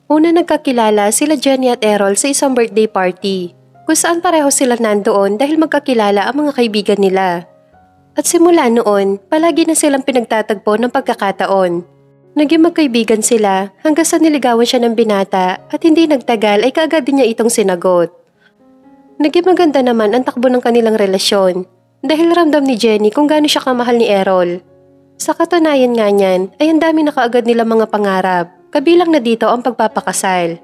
Una nagkakilala sila Jenny at Errol sa isang birthday party, kung saan pareho sila nandoon dahil magkakilala ang mga kaibigan nila. At simula noon, palagi na silang pinagtatagpo ng pagkakataon. Naging magkaibigan sila hanggang sa niligawan siya ng binata at hindi nagtagal ay kaagad din niya itong sinagot. Naging maganda naman ang takbo ng kanilang relasyon dahil ramdam ni Jenny kung gaano siya kamahal ni Errol. Sa katunayan nga niyan ay ang dami na kaagad nilang mga pangarap, kabilang na dito ang pagpapakasal.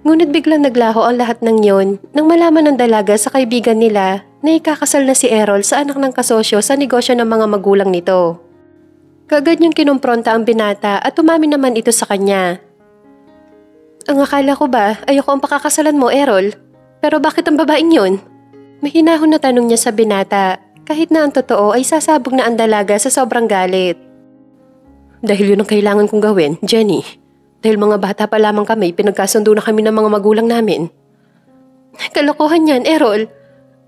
Ngunit biglang naglaho ang lahat ng yon nang malaman ng dalaga sa kaibigan nila na ikakasal na si Errol sa anak ng kasosyo sa negosyo ng mga magulang nito. Kaagad niyang kinumpronta ang binata at umamin naman ito sa kanya. Ang akala ko ba ayoko ang pakakasalan mo, Errol? Pero bakit ang babaeng yun? Mahinahon na tanong niya sa binata, kahit na ang totoo ay sasabog na ang dalaga sa sobrang galit. Dahil yun ang kailangan kong gawin, Jenny. Dahil mga bata pa lamang kami, pinagkasundo na kami ng mga magulang namin. Kalokohan yan, Errol.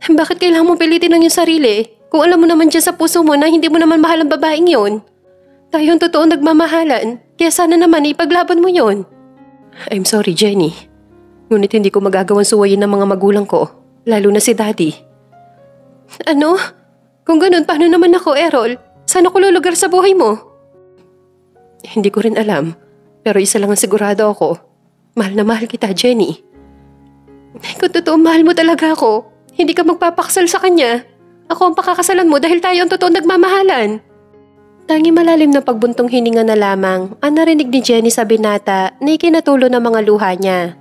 Bakit kailangan mong pilitin ang iyong sarili? Kung alam mo naman dyan sa puso mo na hindi mo naman mahal ang babaeng yun. Tayo ang totoo nagmamahalan, kaya sana naman ipaglaban mo yon. I'm sorry, Jenny. Ngunit hindi ko magagawang suwayin ng mga magulang ko, lalo na si Daddy. Ano? Kung ganun, paano naman ako, Errol? Saan ako lulugar sa buhay mo? Hindi ko rin alam, pero isa lang ang sigurado ako. Mahal na mahal kita, Jenny. Kung totoo mahal mo talaga ako, hindi ka magpapakasal sa kanya. Ako ang pakakasalan mo dahil tayo ang totoo nagmamahalan. Tangi malalim na pagbuntong hininga na lamang ang narinig ni Jenny sa binata na ikinatulo ng mga luha niya.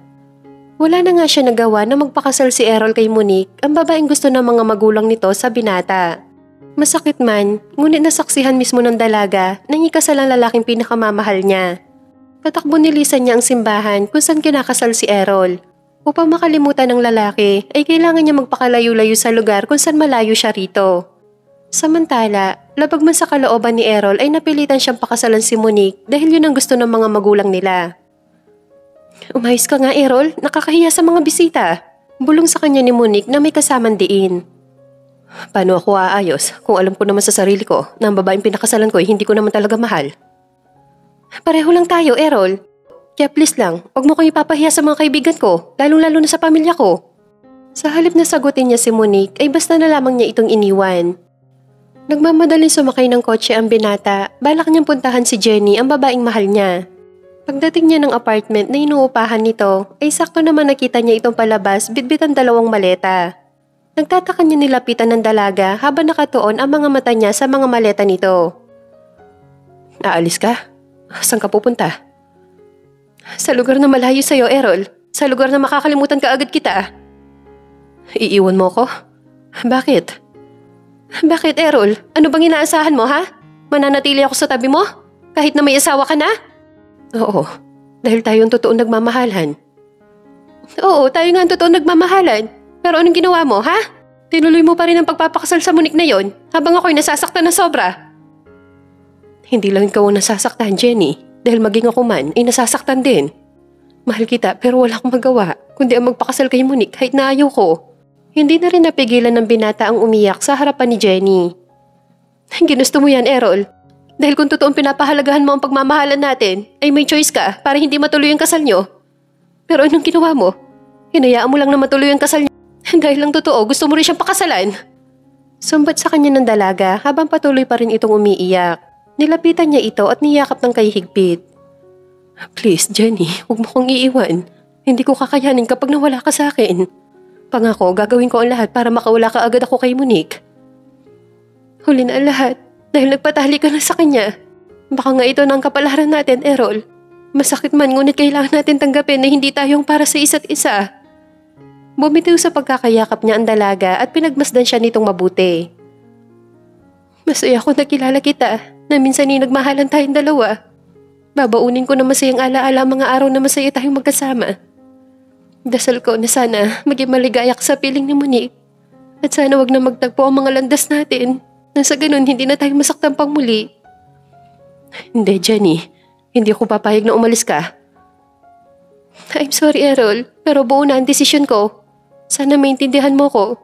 Wala na nga siya nagawa na magpakasal si Errol kay Monique, ang babaeng gusto ng mga magulang nito sa binata. Masakit man, ngunit nasaksihan mismo ng dalaga na ikasal ang lalaking pinakamamahal niya. Patakbo nilisan niya ang simbahan kung saan kinakasal si Errol. Upang makalimutan ng lalaki ay kailangan niya magpakalayo-layo sa lugar kung saan malayo siya rito. Samantala, labag man sa kalooban ni Errol ay napilitan siyang pakasalan si Monique dahil yun ang gusto ng mga magulang nila. Umayos ka nga, Errol, nakakahiya sa mga bisita. Bulong sa kanya ni Monique na may kasamang diin. Paano ako aayos kung alam ko naman sa sarili ko na ang babaeng pinakasalan ko ay hindi ko naman talaga mahal? Pareho lang tayo, Errol. Kaya please lang, huwag mo kong ipapahiya sa mga kaibigan ko, lalong-lalo na sa pamilya ko. Sa halip na sagutin niya si Monique ay basta na lamang niya itong iniwan. Nagmamadaling sumakay ng kotse ang binata, balak niyang puntahan si Jenny, ang babaeng mahal niya. Pagdating niya ng apartment na inuupahan nito, ay sakto naman nakita niya itong palabas bitbit ang dalawang maleta. Nagtataka niya nilapitan ng dalaga habang nakatuon ang mga mata niya sa mga maleta nito. Aalis ka? Saan ka pupunta? Sa lugar na malayo sa'yo, Errol. Sa lugar na makakalimutan ka agad kita. Iiwan mo ko? Bakit? Bakit, Errol? Ano bang inaasahan mo, ha? Mananatili ako sa tabi mo? Kahit na may asawa ka na? Oo, dahil tayo ang totoong nagmamahalan. Oo, tayo nga ang totoong nagmamahalan. Pero anong ginawa mo, ha? Tinuloy mo pa rin ang pagpapakasal sa Monique na yon habang ako'y nasasaktan na sobra. Hindi lang ikaw ang nasasaktan, Jenny. Dahil maging ako man ay nasasaktan din. Mahal kita pero wala akong magawa kundi ang magpakasal kay Monique kahit na ayaw ko. Hindi na rin napigilan ng binata ang umiyak sa harapan ni Jenny. Ginusto mo yan, Errol. Dahil kung totoong pinapahalagahan mo ang pagmamahalan natin, ay may choice ka para hindi matuloy ang kasal nyo. Pero anong ginawa mo? Hinayaan mo lang na matuloy ang kasal nyo. Dahil lang totoo, gusto mo rin siyang pakasalan. Sumbat sa kanya ng dalaga habang patuloy pa rin itong umiiyak. Nilapitan niya ito at niyakap ng kahigpit. Please, Jenny, huwag mo kong iiwan. Hindi ko kakayanin kapag nawala ka sa akin. Pangako, gagawin ko ang lahat para makawala ka agad ako kay Monique. Huli na ang lahat dahil nagpatali ka na sa kanya. Baka nga ito na ang kapalaran natin, Errol. Masakit man ngunit kailangan natin tanggapin na hindi tayong para sa isa't isa. Bumitiw sa pagkakayakap niya ang dalaga at pinagmasdan siya nitong mabuti. Masaya ako nakilala kita na minsan ay nagmahalan tayong dalawa. Babaunin ko na masayang alaala mga araw na masaya tayong magkasama. Dasal ko na sana maging maligaya ka sa piling ni Monique. At sana wag na magtagpo ang mga landas natin. Nang sa ganun hindi na tayo masaktan pang muli. Hindi, Jenny. Hindi ako papayag na umalis ka. I'm sorry, Errol. Pero buo na ang desisyon ko. Sana maintindihan mo ko.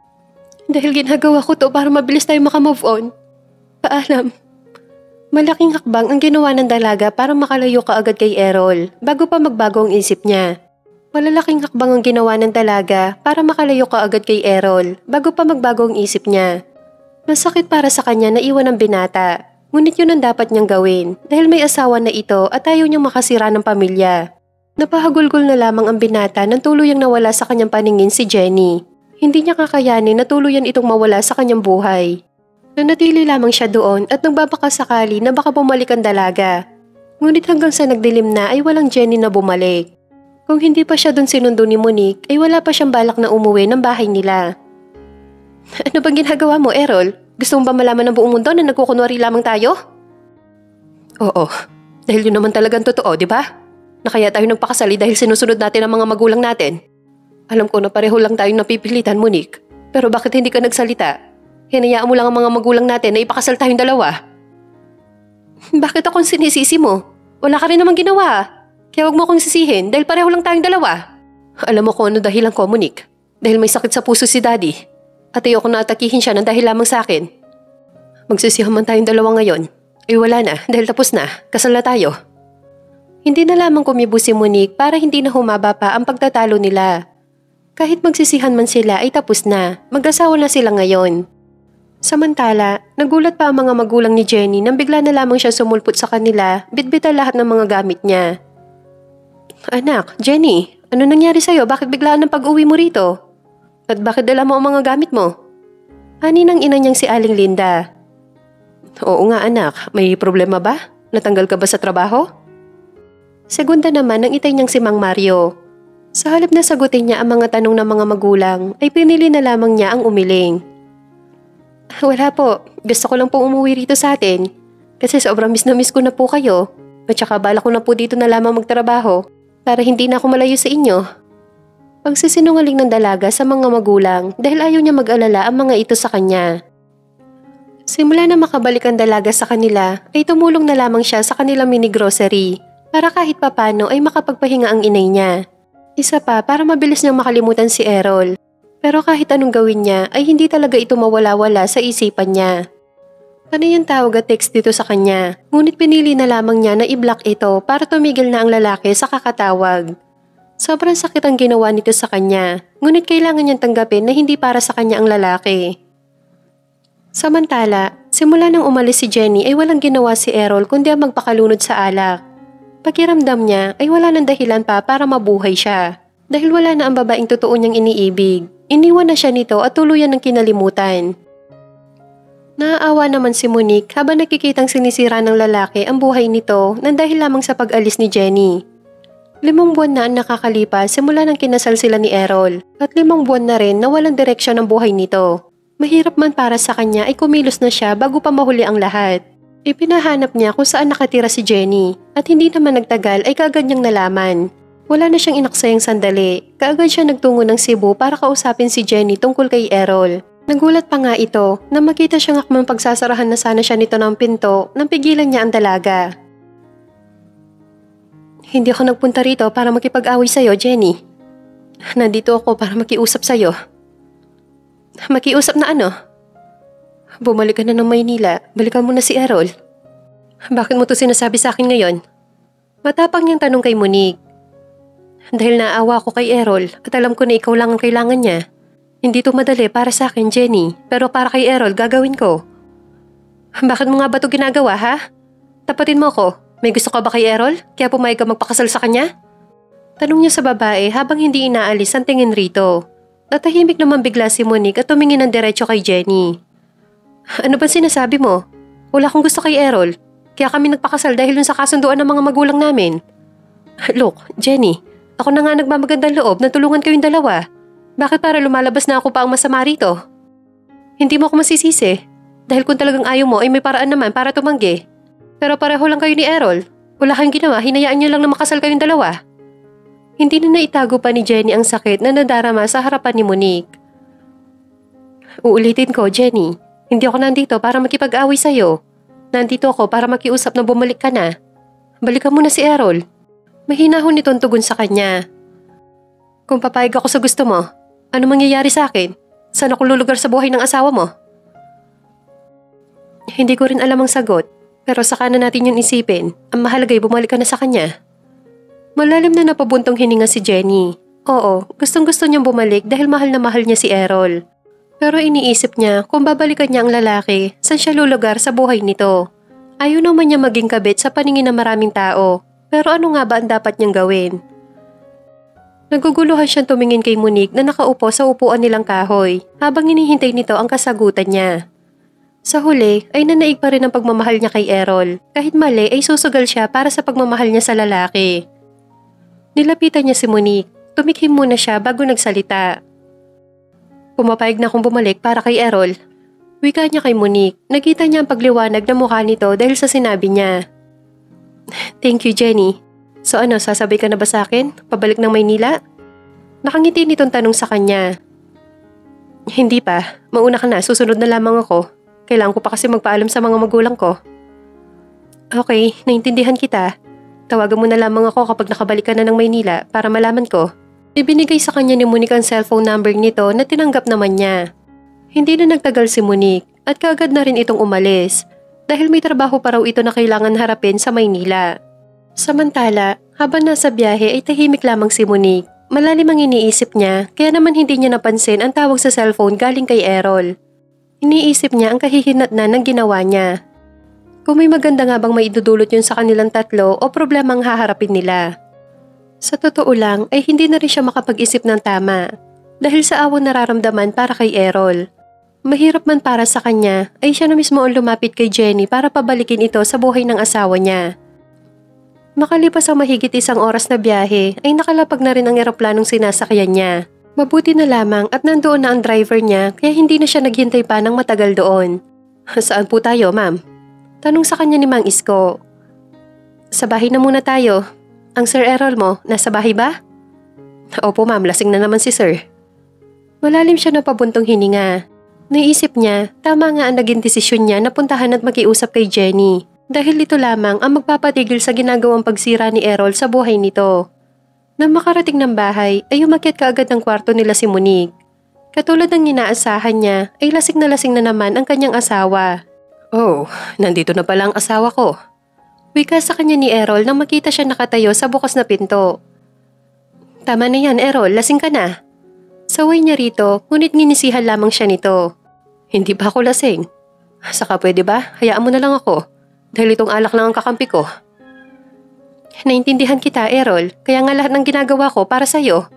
Dahil ginagawa ko to para mabilis tayo makamove on. Paalam. Malaking hakbang ang ginawa ng dalaga para makalayo kaagad kay Errol bago pa magbago ang isip niya. Malalaking hakbang ang ginawa ng dalaga para makalayo kaagad kay Errol bago pa magbago ang isip niya. Masakit para sa kanya na iwan ang binata, ngunit yun ang dapat niyang gawin dahil may asawa na ito at ayaw niyang makasira ng pamilya. Napahagulgol na lamang ang binata nang tuluyang nawala sa kanyang paningin si Jenny. Hindi niya kakayanin na tuluyan itong mawala sa kanyang buhay. Nanatili lamang siya doon at nagbabakasakali na baka bumalik ang dalaga. Ngunit hanggang sa nagdilim na ay walang Jenny na bumalik. Kung hindi pa siya doon sinundo ni Monique ay wala pa siyang balak na umuwi ng bahay nila. Ano bang ginagawa mo, Errol? Gusto mo ba malaman ng buong mundo na nagkukunwari lamang tayo? Oo, dahil yun naman talagang totoo, di ba? Na kaya tayo nagpakasali dahil sinusunod natin ang mga magulang natin. Alam ko na pareho lang tayong napipilitan, Monique. Pero bakit hindi ka nagsalita? Hinayaan mo lang ang mga magulang natin na ipakasal tayong dalawa. Bakit akong sinisisi mo? Wala ka rin namang ginawa. Kaya huwag mo akong sisihin dahil pareho lang tayong dalawa. Alam mo kung ano dahilan ko, Monique. Dahil may sakit sa puso si Daddy. At ayoko na atakihin siya ng dahil lamang sa akin. Magsisihan man tayong dalawa ngayon. Ay wala na dahil tapos na. Kasal na tayo. Hindi na lamang kumibo si Monique para hindi na humaba pa ang pagtatalo nila. Kahit magsisihan man sila ay tapos na. Mag-asawa na sila ngayon. Samantala, nagulat pa ang mga magulang ni Jenny nang bigla na lamang siya sumulpot sa kanila, bitbita lahat ng mga gamit niya. Anak, Jenny, ano nangyari sa'yo? Bakit biglaan ang pag-uwi mo rito? At bakit dala mo ang mga gamit mo? Ani ng ina niyang si Aling Linda. Oo nga anak, may problema ba? Natanggal ka ba sa trabaho? Segunda naman ang itay niyang si Mang Mario. Sa halip na sagutin niya ang mga tanong ng mga magulang, ay pinili na lamang niya ang umiling. Wala po, gusto ko lang pong umuwi rito sa atin. Kasi sobrang miss na miss ko na po kayo. At saka bala ko na po dito na lamang magtrabaho para hindi na ako malayo sa inyo. Pagsisinungaling ng dalaga sa mga magulang dahil ayaw niya mag-alala ang mga ito sa kanya. Simula na makabalik ang dalaga sa kanila ay tumulong na lamang siya sa kanilang mini grocery para kahit papano ay makapagpahinga ang inay niya. Isa pa para mabilis niyang makalimutan si Errol. Pero kahit anong gawin niya ay hindi talaga ito mawala-wala sa isipan niya. Ano yung tawag at text dito sa kanya? Ngunit pinili na lamang niya na i-block ito para tumigil na ang lalaki sa kakatawag. Sobrang sakit ang ginawa nito sa kanya, ngunit kailangan niyang tanggapin na hindi para sa kanya ang lalaki. Samantala, simula nang umalis si Jenny ay walang ginawa si Errol kundi ang magpakalunod sa alak. Pakiramdam niya ay wala nang dahilan pa para mabuhay siya. Dahil wala na ang babaeng totoo niyang iniibig. Iniwan na siya nito at tuluyan ng kinalimutan. Naaawa naman si Monique habang nakikitang sinisira ng lalaki ang buhay nito nang dahil lamang sa pag-alis ni Jenny. 5 buwan na ang nakakalipas simula nang kinasal sila ni Errol at 5 buwan na rin na walang direksyon ang buhay nito. Mahirap man para sa kanya ay kumilos na siya bago pa mahuli ang lahat. Ipinahanap niya kung saan nakatira si Jenny at hindi naman nagtagal ay kaagad niyang nalaman. Wala na siyang inaksayang sandali, kaagad siya nagtungo ng Cebu para kausapin si Jenny tungkol kay Errol. Nagulat pa nga ito na makita siyang akmang pagsasarahan na sana siya nito ng pinto nang pigilan niya ang dalaga. Hindi ako nagpunta rito para makipag-away sa'yo, Jenny. Nandito ako para makiusap sa'yo. Makiusap na ano? Bumalik ka na ng Maynila, balikan mo na si Errol. Bakit mo to sinasabi sa akin ngayon? Matapang niyang tanong kay Monique. Dahil naawa ko kay Errol at alam ko na ikaw lang ang kailangan niya. Hindi to madali para sa akin, Jenny, pero para kay Errol gagawin ko. Bakit mo nga ba to ginagawa, ha? Tapatin mo ko. May gusto ka ba kay Errol? Kaya pumayag ka magpakasal sa kanya? Tanong niya sa babae habang hindi inaalis ang tingin rito. Natahimik naman bigla si Monique at tumingin ng diretso kay Jenny. Ano ba sinasabi mo? Wala akong gusto kay Errol. Kaya kami nagpakasal dahil dun sa kasunduan ng mga magulang namin. Look, Jenny, ako na nga nagmamagandang loob na tulungan kayong dalawa. Bakit para lumalabas na ako pa ang masama rito? Hindi mo ako masisisi. Dahil kung talagang ayaw mo ay may paraan naman para tumanggi. Pero pareho lang kayo ni Errol. Wala kang ginawa, hinayaan niyo lang na makasal kayong dalawa. Hindi na naitago pa ni Jenny ang sakit na nadarama sa harapan ni Monique. Uulitin ko, Jenny. Hindi ako nandito para makipag-away sa'yo. Nandito ako para makiusap na bumalik ka na. Balikan mo na si Errol. Mahinahon nitong tugon sa kanya. Kung papayag ako sa gusto mo, ano mangyayari sa akin? Saan ako lulugar sa buhay ng asawa mo? Hindi ko rin alam ang sagot. Pero saka na natin yun isipin. Ang mahalaga ay bumalik ka na sa kanya. Malalim na napabuntong hininga si Jenny. Oo, gustong-gusto niyang bumalik dahil mahal na mahal niya si Errol. Pero iniisip niya kung babalikan niya ang lalaki, saan siya lulugar sa buhay nito. Ayaw naman niya maging kabit sa paningin ng maraming tao. Pero ano nga ba ang dapat niyang gawin? Naguguluhan siyang tumingin kay Monique na nakaupo sa upuan nilang kahoy habang hinihintay nito ang kasagutan niya. Sa huli ay nanaig pa rin ang pagmamahal niya kay Errol. Kahit mali ay susugal siya para sa pagmamahal niya sa lalaki. Nilapitan niya si Monique. Tumikhim muna siya bago nagsalita. Pumapayag na akong bumalik para kay Errol. Wika niya kay Monique. Nakita niya ang pagliwanag na mukha nito dahil sa sinabi niya. Thank you, Jenny. So ano, sasabay ka na ba sa akin? Pabalik ng Maynila? Nakangiti nitong tanong sa kanya. Hindi pa. Mauna ka na. Susunod na lamang ako. Kailangan ko pa kasi magpaalam sa mga magulang ko. Okay, naintindihan kita. Tawagan mo na lamang ako kapag nakabalik ka na ng Maynila para malaman ko. Ibinigay sa kanya ni Monique ang cellphone number nito na tinanggap naman niya. Hindi na nagtagal si Monique at kaagad na rin itong umalis dahil may trabaho pa raw ito na kailangan harapin sa Maynila. Samantala, habang nasa biyahe ay tahimik lamang si Monique. Malalim ang iniisip niya kaya naman hindi niya napansin ang tawag sa cellphone galing kay Errol. Iniisip niya ang kahihinatnan ng ginawa niya. Kung may maganda nga bang maidudulot yun sa kanilang tatlo o problemang haharapin nila. Sa totoo lang ay hindi na rin siya makapag-isip ng tama dahil sa awang nararamdaman para kay Errol. Mahirap man para sa kanya ay siya na mismo ang lumapit kay Jenny para pabalikin ito sa buhay ng asawa niya. Makalipas ang mahigit 1 oras na biyahe ay nakalapag na rin ang eroplanong sinasakyan niya. Mabuti na lamang at nandoon na ang driver niya kaya hindi na siya naghintay pa ng matagal doon. Saan po tayo, ma'am? Tanong sa kanya ni Mang Isko. Sa bahay na muna tayo. Ang Sir Errol mo, nasa bahay ba? Opo ma'am, lasing na naman si Sir. Malalim siya na pabuntong hininga. Naisip niya, tama nga ang naging desisyon niya na puntahan at makiusap kay Jenny. Dahil ito lamang ang magpapatigil sa ginagawang pagsira ni Errol sa buhay nito. Nang makarating ng bahay ay umakyat kaagad ng kwarto nila si Monique. Katulad ng inaasahan niya ay lasing na naman ang kanyang asawa. Oh, nandito na pala ang asawa ko. Wika sa kanya ni Errol nang makita siya nakatayo sa bukas na pinto. Tama na yan, Errol, lasing ka na. Saway niya rito, ngunit nginisihan lamang siya nito. Hindi ba ako lasing? Saka pwede ba? Hayaan mo na lang ako. Dahil itong alak lang ang kakampi ko. Naintindihan kita, Errol, kaya nga lahat ng ginagawa ko para sa'yo.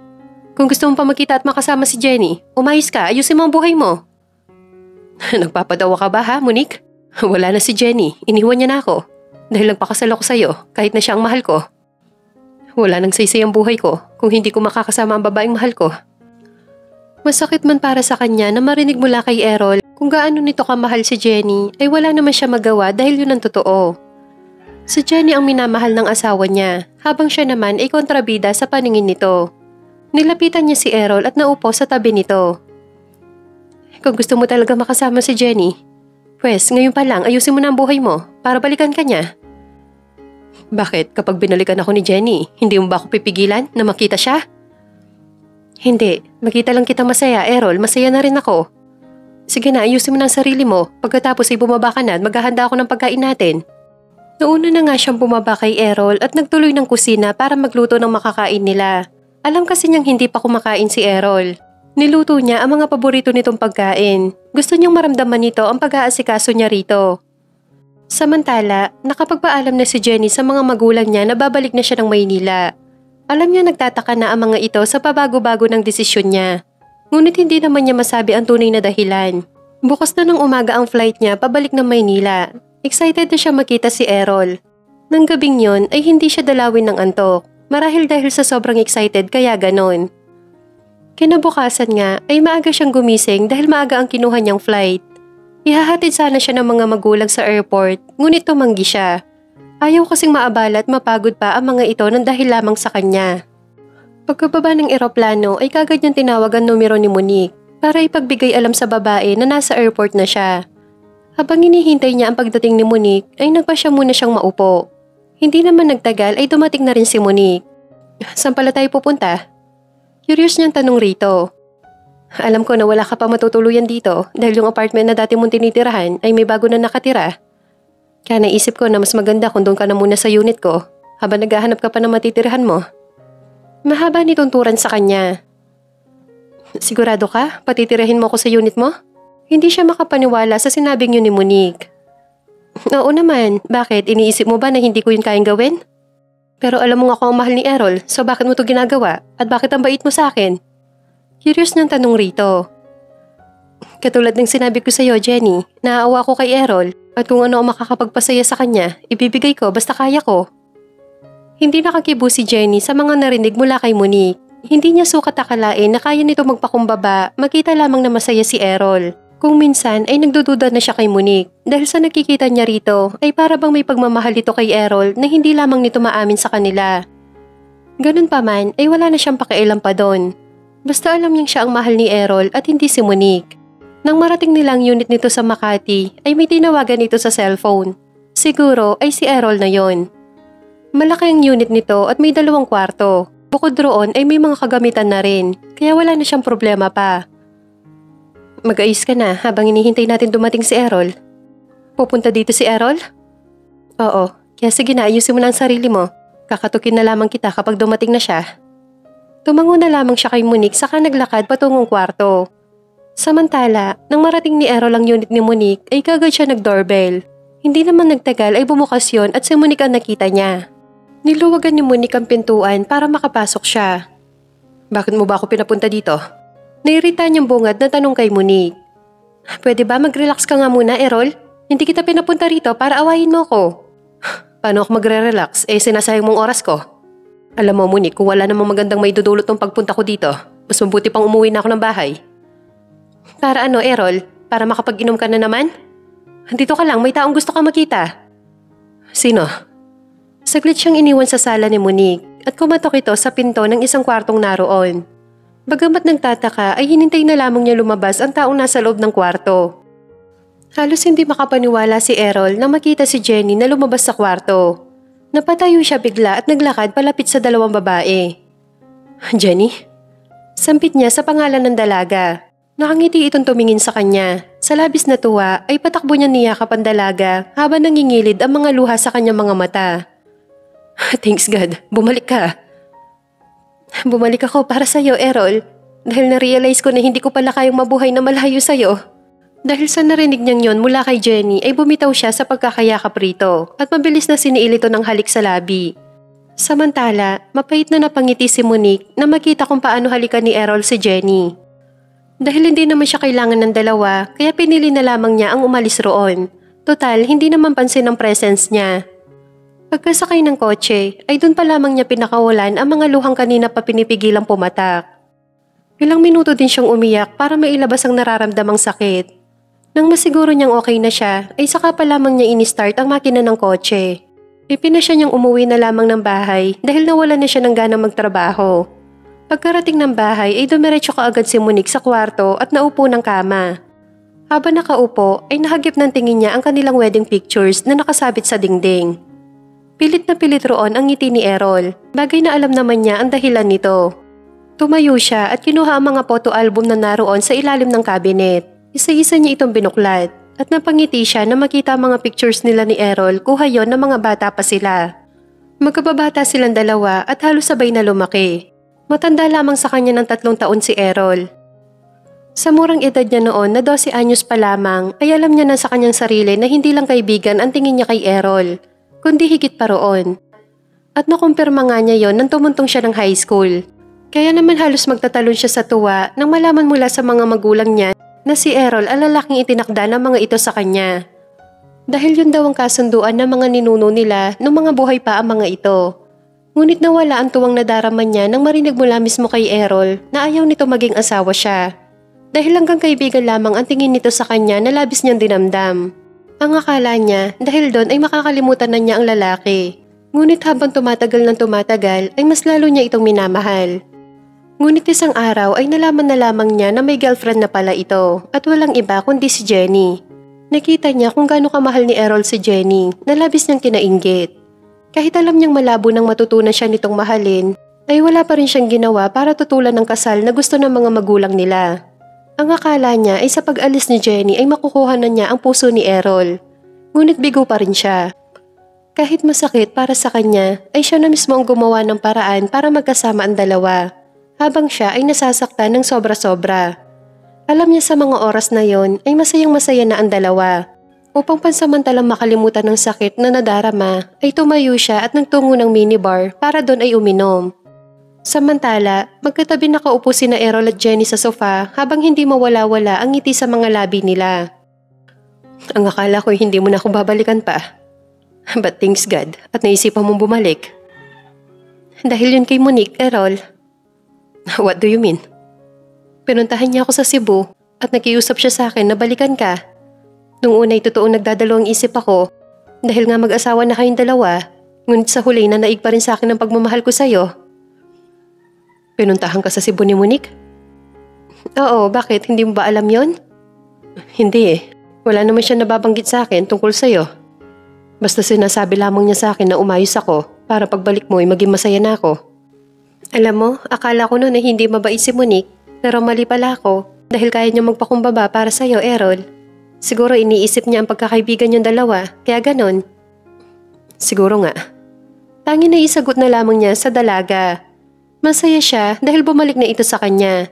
Kung gusto mo pa makita at makasama si Jenny, umayos ka, ayusin mo ang buhay mo. Nagpapadawa ka ba ha, Monique? Wala na si Jenny, iniwan niya na ako. Dahil nagpakasal ako sa'yo, kahit na siya ang mahal ko. Wala nang saysay ang buhay ko kung hindi ko makakasama ang babaeng mahal ko. Masakit man para sa kanya na marinig mula kay Errol kung gaano nito kamahal si Jenny ay wala naman siya magawa dahil yun ang totoo. Si Jenny ang minamahal ng asawa niya habang siya naman ay kontrabida sa paningin nito. Nilapitan niya si Errol at naupo sa tabi nito. Kung gusto mo talaga makasama si Jenny, pwes ngayon pa lang ayusin mo na ang buhay mo para balikan ka niya. Bakit kapag binalikan ako ni Jenny, hindi mo ba ako pipigilan na makita siya? Hindi, makita lang kita masaya, Errol, masaya na rin ako. Sige na, ayusin mo na ang sarili mo, pagkatapos ay bumaba ka na at maghahanda ako ng pagkain natin. Nauna na nga siyang bumaba kay Errol at nagtuloy ng kusina para magluto ng makakain nila. Alam kasi niyang hindi pa kumakain si Errol. Niluto niya ang mga paborito nitong pagkain. Gusto niyang maramdaman nito ang pag-aasikaso niya rito. Samantala, nakapagpaalam na si Jenny sa mga magulang niya na babalik na siya ng Maynila. Alam niya nagtataka na ang mga ito sa pabago-bago ng desisyon niya. Ngunit hindi naman niya masabi ang tunay na dahilan. Bukas na ng umaga ang flight niya pabalik ng Maynila. Excited na siya makita si Errol. Nang gabing yon ay hindi siya dalawin ng antok. Marahil dahil sa sobrang excited kaya ganon. Kinabukasan nga ay maaga siyang gumising dahil maaga ang kinuha niyang flight. Ihahatid sana siya ng mga magulang sa airport, ngunit tumanggi siya. Ayaw kasing maabala at mapagod pa ang mga ito ng dahil lamang sa kanya. Pagkababa ng eroplano ay kagad niyang tinawag ang numero ni Monique para ipagbigay alam sa babae na nasa airport na siya. Habang hinihintay niya ang pagdating ni Monique ay nagpasya muna siyang maupo. Hindi naman nagtagal ay dumating na rin si Monique. Saan pala tayo pupunta? Curious niyang tanong rito. Alam ko na wala ka pa matutuluyan dito dahil yung apartment na dati mong tinitirahan ay may bago na nakatira. Kaya naisip ko na mas maganda kung doon ka na muna sa unit ko habang naghahanap ka pa ng matitirahan mo. Mahaba ni tunturan sa kanya. Sigurado ka? Patitirahin mo ako sa unit mo? Hindi siya makapaniwala sa sinabing yun ni Monique. Oo naman, bakit? Iniisip mo ba na hindi ko yun kayang gawin? Pero alam mo nga ako ang mahal ni Errol, so bakit mo to ginagawa? At bakit ang bait mo sa akin? Curious niyang tanong rito. Katulad ng sinabi ko sa iyo, Jenny, naaawa ko kay Errol at kung ano ang makakapagpasaya sa kanya, ibibigay ko basta kaya ko. Hindi nakakibo si Jenny sa mga narinig mula kay Monique. Hindi niya sukat akalain na kaya nito magpakumbaba, makita lamang na masaya si Errol. Kung minsan ay nagdududa na siya kay Monique dahil sa nakikita niya rito ay para bang may pagmamahal ito kay Errol na hindi lamang nito maamin sa kanila. Ganun pa man ay wala na siyang pakialam pa doon. Basta alam niyang siya ang mahal ni Errol at hindi si Monique. Nang marating nilang unit nito sa Makati ay may tinawagan nito sa cellphone. Siguro ay si Errol na yon. Malaki ang unit nito at may 2 kwarto. Bukod roon ay may mga kagamitan na rin kaya wala na siyang problema pa. Mag-ayos ka na habang hinihintay natin dumating si Errol. Pupunta dito si Errol? Oo, kaya sige na ayusin mo na ang sarili mo. Kakatukin na lamang kita kapag dumating na siya. Tumango na lamang siya kay Monique saka naglakad patungong kwarto. Samantala, nang marating ni Errol ang unit ni Monique ay kagad siya nag-doorbell. Hindi naman nagtagal ay bumukas yon at si Monique ang nakita niya. Niluwagan ni Monique ang pintuan para makapasok siya. Bakit mo ba ako pinapunta dito? Nairita niyang bungad na tanong kay Monique. Pwede ba mag-relax ka nga muna, Errol? Hindi kita pinapunta rito para awayin mo ako. Paano ako magre-relax? Sinasayang mong oras ko. Alam mo, Monique, kung wala namang magandang maidudulot ng pagpunta ko dito, mas mabuti pang umuwi na ako ng bahay. Para ano, Errol? Para makapag-inom ka na naman? Dito ka lang, may taong gusto kang makita. Sino? Saglit siyang iniwan sa sala ni Monique at kumatok ito sa pinto ng isang kwartong naroon. Bagamat nagtataka ay hinintay na lamang niya lumabas ang taong nasa loob ng kwarto. Halos hindi makapaniwala si Errol nang makita si Jenny na lumabas sa kwarto. Napatayo siya bigla at naglakad palapit sa 2 babae. Jenny? Sampit niya sa pangalan ng dalaga. Nakangiti itong tumingin sa kanya. Sa labis na tuwa ay patakbo niya niyakap ang dalaga habang nangingilid ang mga luha sa kanyang mga mata. Thanks God, bumalik ka. Bumalik ako para sa'yo, Errol. Dahil na-realize ko na hindi ko pala kayang mabuhay na malayo sa'yo. Dahil sa narinig niyang yon mula kay Jenny ay bumitaw siya sa pagkakayakap rito at mabilis na siniil ito ng halik sa labi. Samantala, mapait na napangiti si Monique na makita kung paano halikan ni Errol si Jenny. Dahil hindi naman siya kailangan ng dalawa, kaya pinili na lamang niya ang umalis roon. Total, hindi naman pansin ang presence niya. Pagkasakay ng kotse, ay doon pa lamang niya pinakawalan ang mga luhang kanina pa pinipigilang pumatak. Ilang minuto din siyang umiyak para mailabas ang nararamdamang sakit. Nang masiguro niyang okay na siya, ay saka pa lamang niya ini-start ang makina ng kotse. Ipinasya niyang umuwi na lamang ng bahay dahil nawalan na siya ng ganang magtrabaho. Pagkarating ng bahay ay dumiretso kaagad si Monique sa kwarto at naupo ng kama. Habang nakaupo ay nahagip ng tingin niya ang kanilang wedding pictures na nakasabit sa dingding. Pilit na pilit roon ang ngiti ni Errol, bagay na alam naman niya ang dahilan nito. Tumayo siya at kinuha ang mga photo album na naroon sa ilalim ng cabinet. Isa-isa niya itong binuklat at napangiti siya na makita ang mga pictures nila ni Errol kuha yon ng mga bata pa sila. Magkababata silang dalawa at halos sabay na lumaki. Matanda lamang sa kanya ng 3 taon si Errol. Sa murang edad niya noon na 12 anyos pa lamang ay alam niya na sa kanyang sarili na hindi lang kaibigan ang tingin niya kay Errol, kundi higit pa roon. At nakumpirma nga niya yon nang tumuntong siya ng high school. Kaya naman halos magtatalon siya sa tuwa nang malaman mula sa mga magulang niya na si Errol ang lalaking itinakda ng mga ito sa kanya. Dahil yun daw ang kasunduan ng mga ninuno nila nung mga buhay pa ang mga ito. Ngunit nawala ang tuwang nadarama niya nang marinig mula mismo kay Errol na ayaw nito maging asawa siya. Dahil hanggang kaibigan lamang ang tingin nito sa kanya na labis niyang dinamdam. Ang akala niya dahil doon ay makakalimutan na niya ang lalaki. Ngunit habang tumatagal ng tumatagal ay mas lalo niya itong minamahal. Ngunit isang araw ay nalaman na lamang niya na may girlfriend na pala ito at walang iba kundi si Jenny. Nakita niya kung gaano kamahal ni Errol si Jenny na labis niyang kinainggit. Kahit alam niyang malabo nang matutunan siya nitong mahalin, ay wala pa rin siyang ginawa para tutulan ng kasal na gusto ng mga magulang nila. Ang akala niya ay sa pag-alis ni Jenny ay makukuha na niya ang puso ni Errol. Ngunit bigo pa rin siya. Kahit masakit para sa kanya, ay siya na mismo ang gumawa ng paraan para magkasama ang dalawa, habang siya ay nasasaktan ng sobra-sobra. Alam niya sa mga oras na yon ay masayang-masaya na ang dalawa. Upang pansamantalang makalimutan ng sakit na nadarama, ay tumayo siya at nagtungo ng minibar para doon ay uminom. Samantala, magkatabi nakaupo sina Errol at Jenny sa sofa habang hindi mawala-wala ang ngiti sa mga labi nila. Ang akala ko hindi mo na ako babalikan pa. But thanks God at naisipan mong bumalik. Dahil yun kay Monique, Errol. What do you mean? Pinuntahan niya ako sa Cebu at nakiusap siya sa akin na balikan ka. Nung una ay totoong nagdadalawang isip ako dahil nga mag-asawa na kayong dalawa, ngunit sa huli na naig pa rin sa akin ang pagmamahal ko sa'yo. Pinuntahan ka sa Cebu ni Monique? Oo, bakit? Hindi mo ba alam yon? Hindi eh. Wala naman siya nababanggit sa akin tungkol sa'yo. Basta sinasabi lamang niya sa akin na umayos ako para pagbalik mo ay maging masaya na ako. Alam mo, akala ko noon na hindi mabait si Monique, pero mali pala ako dahil kaya niya magpakumbaba para sa'yo, Errol. Siguro iniisip niya ang pagkakaibigan niyong dalawa, kaya ganon. Siguro nga. Tanging na isagot na lamang niya sa dalaga. Masaya siya dahil bumalik na ito sa kanya.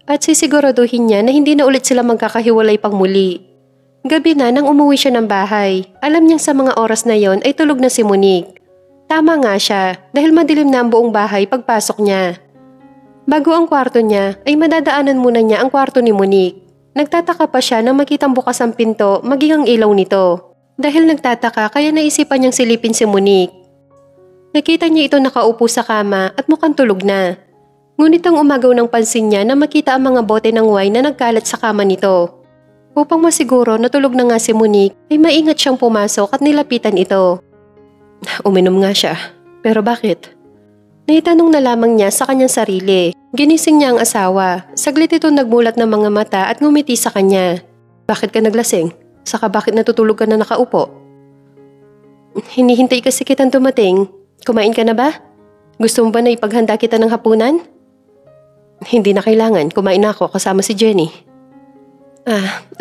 At sisiguraduhin niya na hindi na ulit sila magkakahiwalay pang muli. Gabi na nang umuwi siya ng bahay. Alam niyang sa mga oras na yon ay tulog na si Monique. Tama nga siya dahil madilim na ang buong bahay pagpasok niya. Bago ang kwarto niya ay madadaanan muna niya ang kwarto ni Monique. Nagtataka pa siya nang makitang bukas ang pinto maging ang ilaw nito. Dahil nagtataka kaya naisipan niyang silipin si Monique. Nakita niya ito nakaupo sa kama at mukhang tulog na. Ngunit ang umagaw ng pansin niya na makita ang mga bote ng wine na nagkalat sa kama nito. Upang masiguro na tulog na nga si Monique, ay maingat siyang pumasok at nilapitan ito. Uminom nga siya. Pero bakit? Naitanong na lamang niya sa kanyang sarili. Ginising niya ang asawa. Saglit ito nagmulat ng mga mata at ngumiti sa kanya. Bakit ka naglasing? Saka bakit natutulog ka na nakaupo? Hinihintay kasi kitang dumating. Kumain ka na ba? Gusto mo ba na ipaghanda kita ng hapunan? Hindi na kailangan. Kumain na ako kasama si Jenny.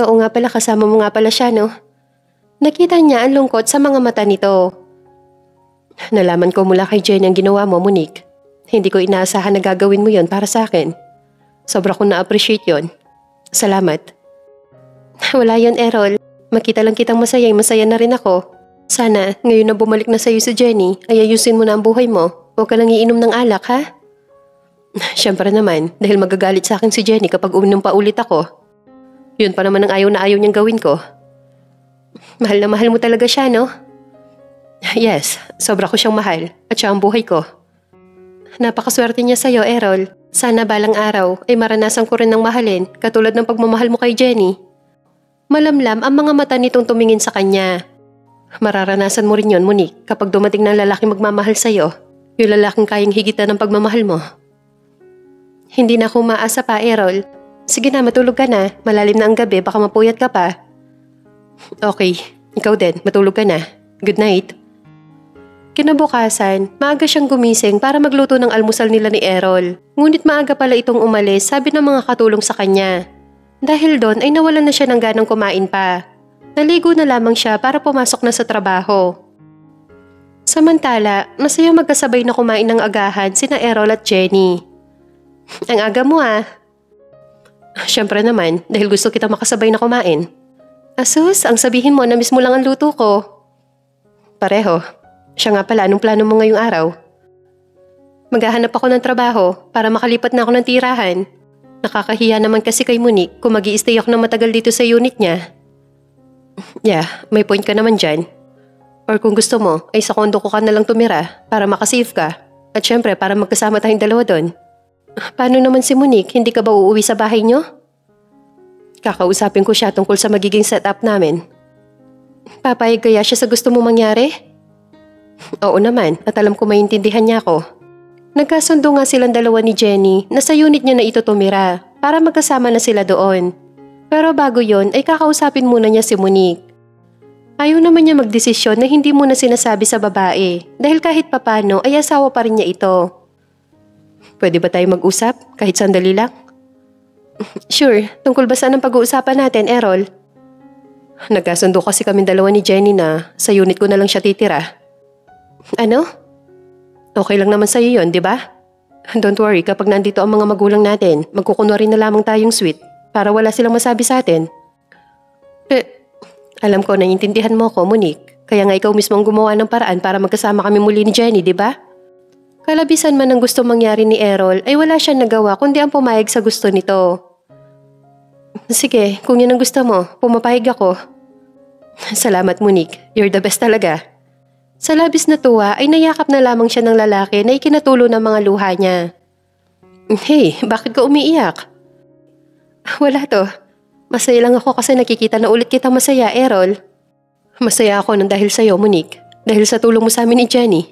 Oo nga pala, kasama mo nga pala siya, no? Nakita niya ang lungkot sa mga mata nito. Nalaman ko mula kay Jenny ang ginawa mo, Monique. Hindi ko inaasahan na gagawin mo yon para sa akin. Sobra kong na-appreciate yon. Salamat. Wala yon, Errol. Makita lang kitang masaya na rin ako. Sana, ngayon na bumalik na sa'yo si Jenny, ay ayusin mo na ang buhay mo. Huwag ka lang iinom ng alak, ha? Siyempre naman, dahil magagalit sa akin si Jenny kapag uminom pa ulit ako. Yun pa naman ang ayaw na ayaw niyang gawin ko. Mahal na mahal mo talaga siya, no? Yes, sobra ko siyang mahal at siya ang buhay ko. Napakaswerte niya sa'yo, Errol. Sana balang araw ay maranasan ko rin ng mahalin katulad ng pagmamahal mo kay Jenny. Malamlam ang mga mata nitong tumingin sa kanya. Mararanasan mo rin yon, Monique, kapag dumating ng lalaki magmamahal sa'yo. Yung lalaking kayang higitan ng pagmamahal mo. Hindi na ako maasa pa, Errol. Sige na, matulog ka na. Malalim na ang gabi, baka mapuyat ka pa. Okay, ikaw din, matulog ka na. Good night. Kinabukasan, maaga siyang gumising para magluto ng almusal nila ni Errol. Ngunit maaga pala itong umalis, sabi ng mga katulong sa kanya. Dahil doon ay nawalan na siya ng ganang kumain pa. Naligo na lamang siya para pumasok na sa trabaho. Samantala, masayang magkasabay na kumain ng agahan sina Errol at Jenny. Ang aga mo ah. Siyempre naman, dahil gusto kita makasabay na kumain. Asus, ang sabihin mo na mismo lang ang luto ko. Pareho. Siya nga pala, anong plano mo ngayong araw? Maghahanap ako ng trabaho para makalipat na ako ng tirahan. Nakakahiya naman kasi kay Monique kung mag-i-stay ako ng matagal dito sa unit niya. Yeah, may point ka naman dyan. Or kung gusto mo, ay sa kondo ko ka na lang tumira para makasave ka. At syempre, para magkasama tayong dalawa doon. Paano naman si Monique? Hindi ka ba uuwi sa bahay niyo? Kakausapin ko siya tungkol sa magiging setup namin. Papayag kaya siya sa gusto mo mangyari? Oo naman, at alam ko maintindihan niya ako. Nagkasundo nga silang dalawa ni Jenny na sa unit niya na ito tumira para magkasama na sila doon. Pero bago yon ay kakausapin muna niya si Monique. Ayaw naman niya magdesisyon na hindi muna sinasabi sa babae dahil kahit papano ay asawa pa rin niya ito. Pwede ba tayo mag-usap kahit sandali lang? Sure, tungkol ba saan ang pag-uusapan natin, Errol? Nagkasundo kasi kami dalawa ni Jenny na sa unit ko na lang siya titira. Ano? Okay lang naman sa'yo yun, di ba? Don't worry, kapag nandito ang mga magulang natin, magkukunwari na lamang tayong sweet para wala silang masabi sa atin. Alam ko, naiintindihan mo ko, Monique. Kaya nga ikaw mismo ang gumawa ng paraan para magkasama kami muli ni Jenny, di ba? Kalabisan man ang gusto mangyari ni Errol ay wala siyang nagawa kundi ang pumayag sa gusto nito. Sige, kung yun ang gusto mo, pumapayag ako. Salamat, Monique. You're the best talaga. Sa labis na tuwa ay nayakap na lamang siya ng lalaki na ikinatulo ng mga luha niya. Hey, bakit ka umiiyak? Wala to. Masaya lang ako kasi nakikita na ulit kitang masaya, Errol. Masaya ako nang dahil sa'yo, Monique. Dahil sa tulong mo sa amin ni Jenny.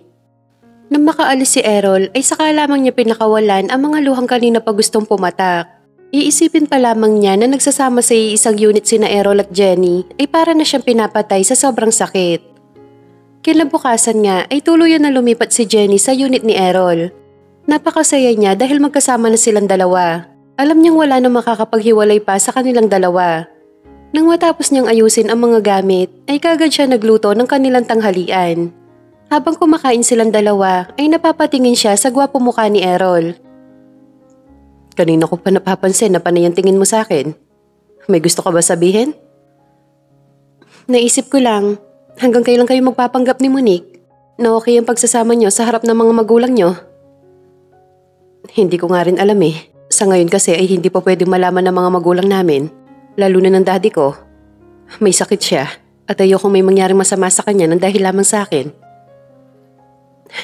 Nang makaalis si Errol ay saka lamang niya pinakawalan ang mga luhang kanina pa gustong pumatak. Iisipin pa lamang niya na nagsasama sa isang unit sina Errol at Jenny ay para na siyang pinapatay sa sobrang sakit. Kinabukasan nga ay tuluyan na lumipat si Jenny sa unit ni Errol. Napakasaya niya dahil magkasama na silang dalawa. Alam niyang wala na makakapaghiwalay pa sa kanilang dalawa. Nang matapos niyang ayusin ang mga gamit ay kagad siya nagluto ng kanilang tanghalian. Habang kumakain silang dalawa ay napapatingin siya sa gwapo mukha ni Errol. Kanina ko pa napapansin na panay ang tingin mo sa akin. May gusto ka ba sabihin? Naisip ko lang, hanggang kailan kayo magpapanggap ni Monique na okay ang pagsasama niyo sa harap ng mga magulang niyo? Hindi ko nga rin alam eh. Sa ngayon kasi ay hindi pa pwedeng malaman ng mga magulang namin, lalo na ng daddy ko. May sakit siya at ayokong may mangyaring masama sa kanya nang dahil lamang sa akin.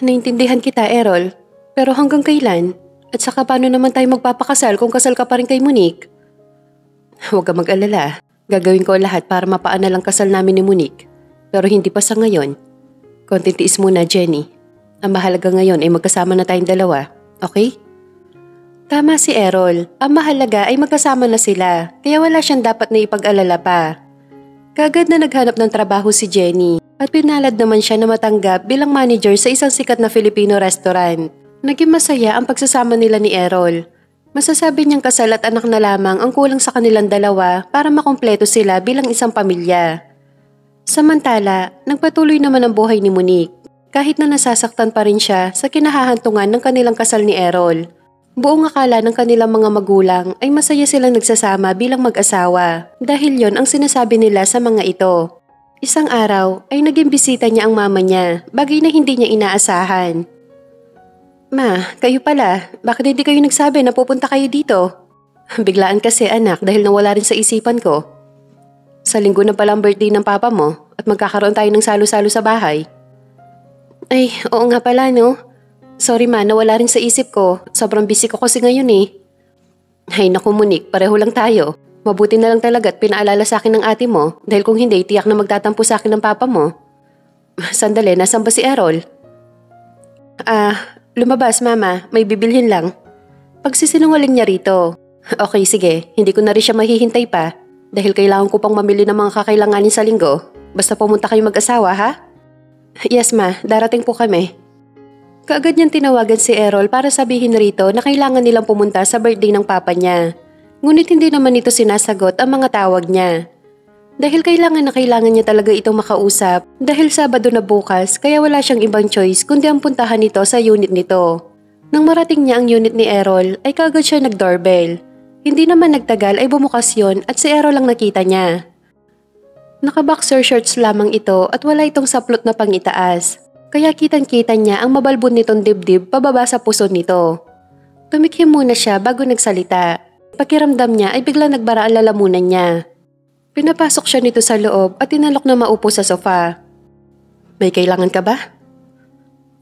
Naintindihan kita, Errol, pero hanggang kailan? At saka paano naman tayo magpapakasal kung kasal ka pa rin kay Monique? Huwag ka mag-alala. Gagawin ko lahat para mapaana lang kasal namin ni Monique. Pero hindi pa sa ngayon. Konting tiis muna, Jenny. Ang mahalaga ngayon ay magkasama na tayong dalawa. Okay? Tama si Errol. Ang mahalaga ay magkasama na sila. Kaya wala siyang dapat na ipag-alala pa. Kagad na naghanap ng trabaho si Jenny. At pinalad naman siya na matanggap bilang manager sa isang sikat na Filipino restaurant. Naging masaya ang pagsasama nila ni Errol. Masasabi niyang kasal at anak na lamang ang kulang sa kanilang dalawa para makumpleto sila bilang isang pamilya. Samantala, nagpatuloy naman ang buhay ni Monique. Kahit na nasasaktan pa rin siya sa kinahahantungan ng kanilang kasal ni Errol. Buong akala ng kanilang mga magulang ay masaya silang nagsasama bilang mag-asawa dahil yon ang sinasabi nila sa mga ito. Isang araw ay naging bisita niya ang mama niya, bagay na hindi niya inaasahan. Ma, kayo pala. Bakit hindi kayo nagsabi na pupunta kayo dito? Biglaan kasi anak dahil nawala rin sa isipan ko. Sa linggo na pala ang birthday ng papa mo at magkakaroon tayo ng salo-salo sa bahay. Ay, oo nga pala no. Sorry ma, nawala rin sa isip ko. Sobrang busy ko kasi ngayon eh. Ay naku Monique, pareho lang tayo. Mabuti na lang talaga at pinaalala sa akin ng ate mo dahil kung hindi, tiyak na magtatampo sa akin ng papa mo. Sandali, nasan ba si Errol? Lumabas mama, may bibilhin lang. Pagsisinungaling niya rito. Okay sige, hindi ko na rin siya mahihintay pa dahil kailangan ko pang mamili ng mga kakailanganin sa linggo. Basta pumunta kayo mag-asawa ha? Yes ma, darating po kami. Kaagad niyang tinawagan si Errol para sabihin rito na kailangan nilang pumunta sa birthday ng papa niya. Ngunit hindi naman ito sinasagot ang mga tawag niya. Dahil kailangan niya talaga itong makausap dahil Sabado na bukas kaya wala siyang ibang choice kundi ang puntahan nito sa unit nito. Nang marating niya ang unit ni Errol ay kagad siya nag-doorbell. Hindi naman nagtagal ay bumukas yon at si Errol lang nakita niya. Naka-boxer shorts lamang ito at wala itong saplot na pangitaas. Kaya kitang-kita niya ang mabalbon nitong dibdib pababa sa puso nito. Tumikhim muna siya bago nagsalita. Pakiramdam niya ay bigla nagbara ang lalamunan niya. Pinapasok siya nito sa loob at tinalok na maupo sa sofa. May kailangan ka ba?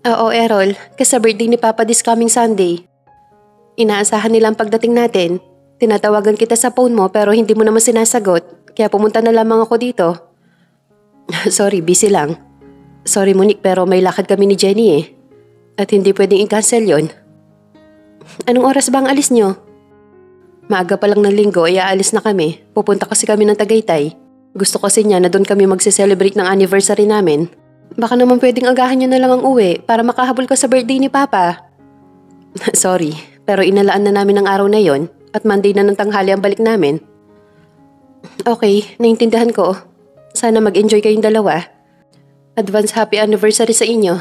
Oo, Errol. Kasi birthday ni Papa this coming Sunday. Inaasahan nila ang pagdating natin. Tinatawagan kita sa phone mo pero hindi mo naman sinasagot. Kaya pumunta na lamang ako dito. Sorry, busy lang. Sorry Monique pero may lakad kami ni Jenny eh. At hindi pwedeng i-cancel yon. Anong oras ba ang alis nyo? Maaga pa lang ng linggo ay aalis na kami. Pupunta kasi kami ng Tagaytay. Gusto kasi niya na doon kami magse-celebrate ng anniversary namin. Baka naman pwedeng agahan niyo na lang ang uwi para makahabol ka sa birthday ni Papa. Sorry, pero inalaan na namin ang araw na yon at Monday na ng tanghali ang balik namin. Okay, naintindihan ko. Sana mag-enjoy kayong dalawa. Advance happy anniversary sa inyo.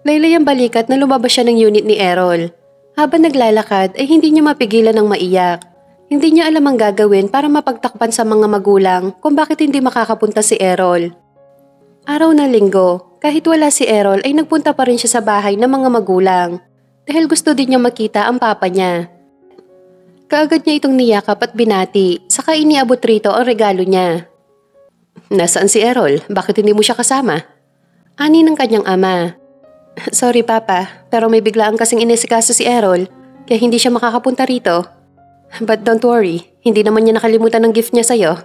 Laylay ang balikat na lumabas siya ng unit ni Errol. Habang naglalakad ay hindi niya mapigilan ng maiyak. Hindi niya alam ang gagawin para mapagtakpan sa mga magulang kung bakit hindi makakapunta si Errol. Araw ng linggo, kahit wala si Errol ay nagpunta pa rin siya sa bahay ng mga magulang dahil gusto din niya makita ang papa niya. Kaagad niya itong niyakap at binati, saka iniabot rito ang regalo niya. Nasaan si Errol? Bakit hindi mo siya kasama? Ani ng kanyang ama. Sorry papa, pero may biglaan kasing inisikaso si Errol, kaya hindi siya makakapunta rito. But don't worry, hindi naman niya nakalimutan ng gift niya sa'yo.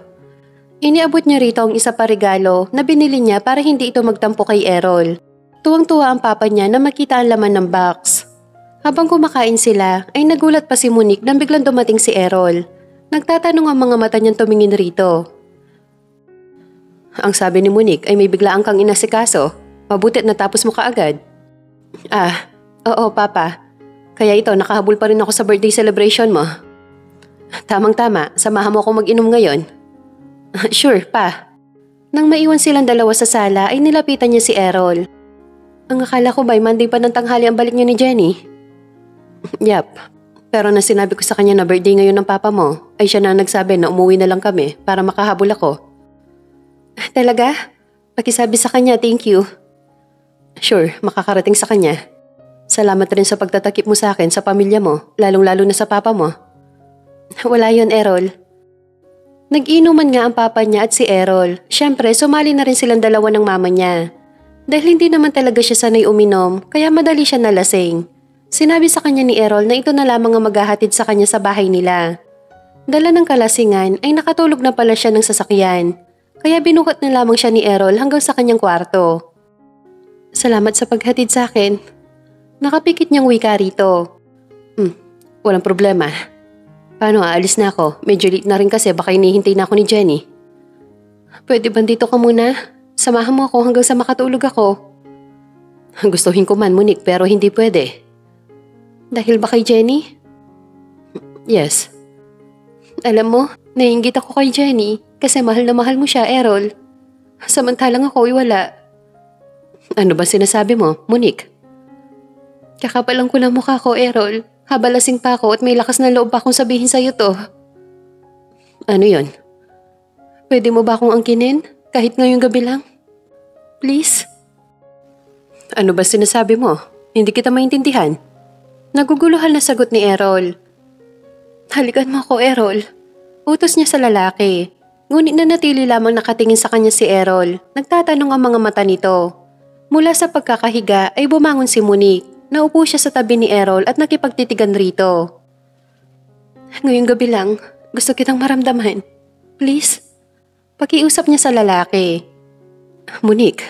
Iniabot niya rito ang isa pa regalo na binili niya para hindi ito magtampo kay Errol. Tuwang-tuwa ang papa niya na makita ang laman ng box. Habang kumakain sila, ay nagulat pa si Monique nang biglang dumating si Errol. Nagtatanong ang mga mata niyang tumingin rito. Ang sabi ni Monique ay may biglaan kang inasikaso. Mabutit natapos mo kaagad. Oo papa. Kaya ito, nakahabol pa rin ako sa birthday celebration mo. Tamang-tama, samahan mo akong mag-inom ngayon. Sure, pa. Nang maiwan silang dalawa sa sala ay nilapitan niya si Errol. Ang akala ko ba'y Monday pa ng tanghali ang balik niya ni Jenny? Yap, pero na sinabi ko sa kanya na birthday ngayon ng papa mo, ay siya na nagsabi na umuwi na lang kami para makahabol ako. Talaga? Pakisabi sa kanya, thank you. Sure, makakarating sa kanya. Salamat rin sa pagtatakip mo sa akin sa pamilya mo, lalong-lalo na sa papa mo. Wala yon, Errol. Nag-inuman nga ang papa niya at si Errol. Siyempre, sumali na rin silang dalawa ng mama niya. Dahil hindi naman talaga siya sanay uminom, kaya madali siya nalasing. Sinabi sa kanya ni Errol na ito na lamang ang maghahatid sa kanya sa bahay nila. Dala ng kalasingan ay nakatulog na pala siya ng sasakyan. Kaya binukat na lamang siya ni Errol hanggang sa kanyang kwarto. Salamat sa paghatid sa akin. Nakapikit niyang wika rito. Walang problema. Paano, aalis na ako? Medyo late na rin kasi baka hinihintay na ako ni Jenny. Pwede ba dito ka muna? Samahan mo ako hanggang sa makatulog ako. Gustuhin ko man, Monique, pero hindi pwede. Dahil ba kay Jenny? Yes. Alam mo, naiinggit ako kay Jenny kasi mahal na mahal mo siya, Errol. Samantalang ako ay wala. Ano ba sinasabi mo, Monique? Kakapalang ko lang mukha ko, Errol. Habalasing pa ako at may lakas na loob pa akong sabihin sa'yo to. Ano yon? Pwede mo ba akong angkinin? Kahit ngayong gabi lang? Please? Ano ba sinasabi mo? Hindi kita maintindihan. Naguguluhan na sagot ni Errol. Halikan mo ako, Errol. Utos niya sa lalaki. Ngunit nanatili lamang nakatingin sa kanya si Errol. Nagtatanong ang mga mata nito. Mula sa pagkakahiga ay bumangon si Monique. Naupo siya sa tabi ni Errol at nakipagtitigan rito. Ngayong gabi lang, gusto kitang maramdaman. Please? Pakiusap niya sa lalaki. Monique,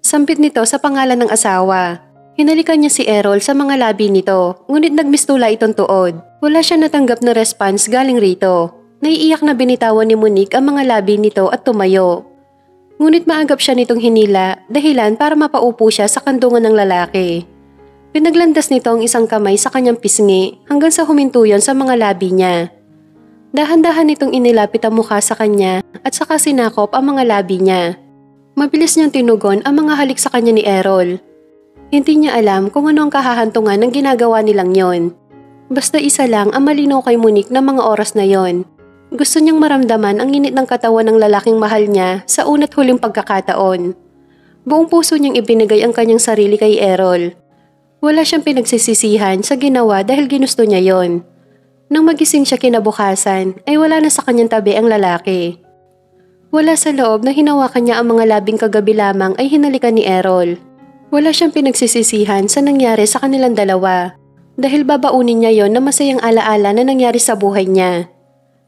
sampit nito sa pangalan ng asawa. Hinalikan niya si Errol sa mga labi nito, ngunit nagmistula itong tuod. Wala siya natanggap na response galing rito. Naiiyak na binitawan ni Monique ang mga labi nito at tumayo. Ngunit maagap siya nitong hinila, dahilan para mapaupo siya sa kandungan ng lalaki. Pinaglandas nito ang isang kamay sa kanyang pisngi hanggang sa huminto yon sa mga labi niya. Dahan-dahan nitong inilapit ang mukha sa kanya at saka sinakop ang mga labi niya. Mabilis niyang tinugon ang mga halik sa kanya ni Errol. Hindi niya alam kung ano ang kahahantungan ng ginagawa nilang yon. Basta isa lang ang malinaw kay Monique ng mga oras na yon. Gusto niyang maramdaman ang init ng katawan ng lalaking mahal niya sa una't huling pagkakataon. Buong puso niyang ibinigay ang kanyang sarili kay Errol. Wala siyang pinagsisisihan sa ginawa dahil ginusto niya yon. Nang magising siya kinabukasan ay wala na sa kanyang tabi ang lalaki. Wala sa loob na hinawakan niya ang mga labing kagabi lamang ay hinalikan ni Errol. Wala siyang pinagsisisihan sa nangyari sa kanilang dalawa dahil babaunin niya yon na masayang alaala na nangyari sa buhay niya.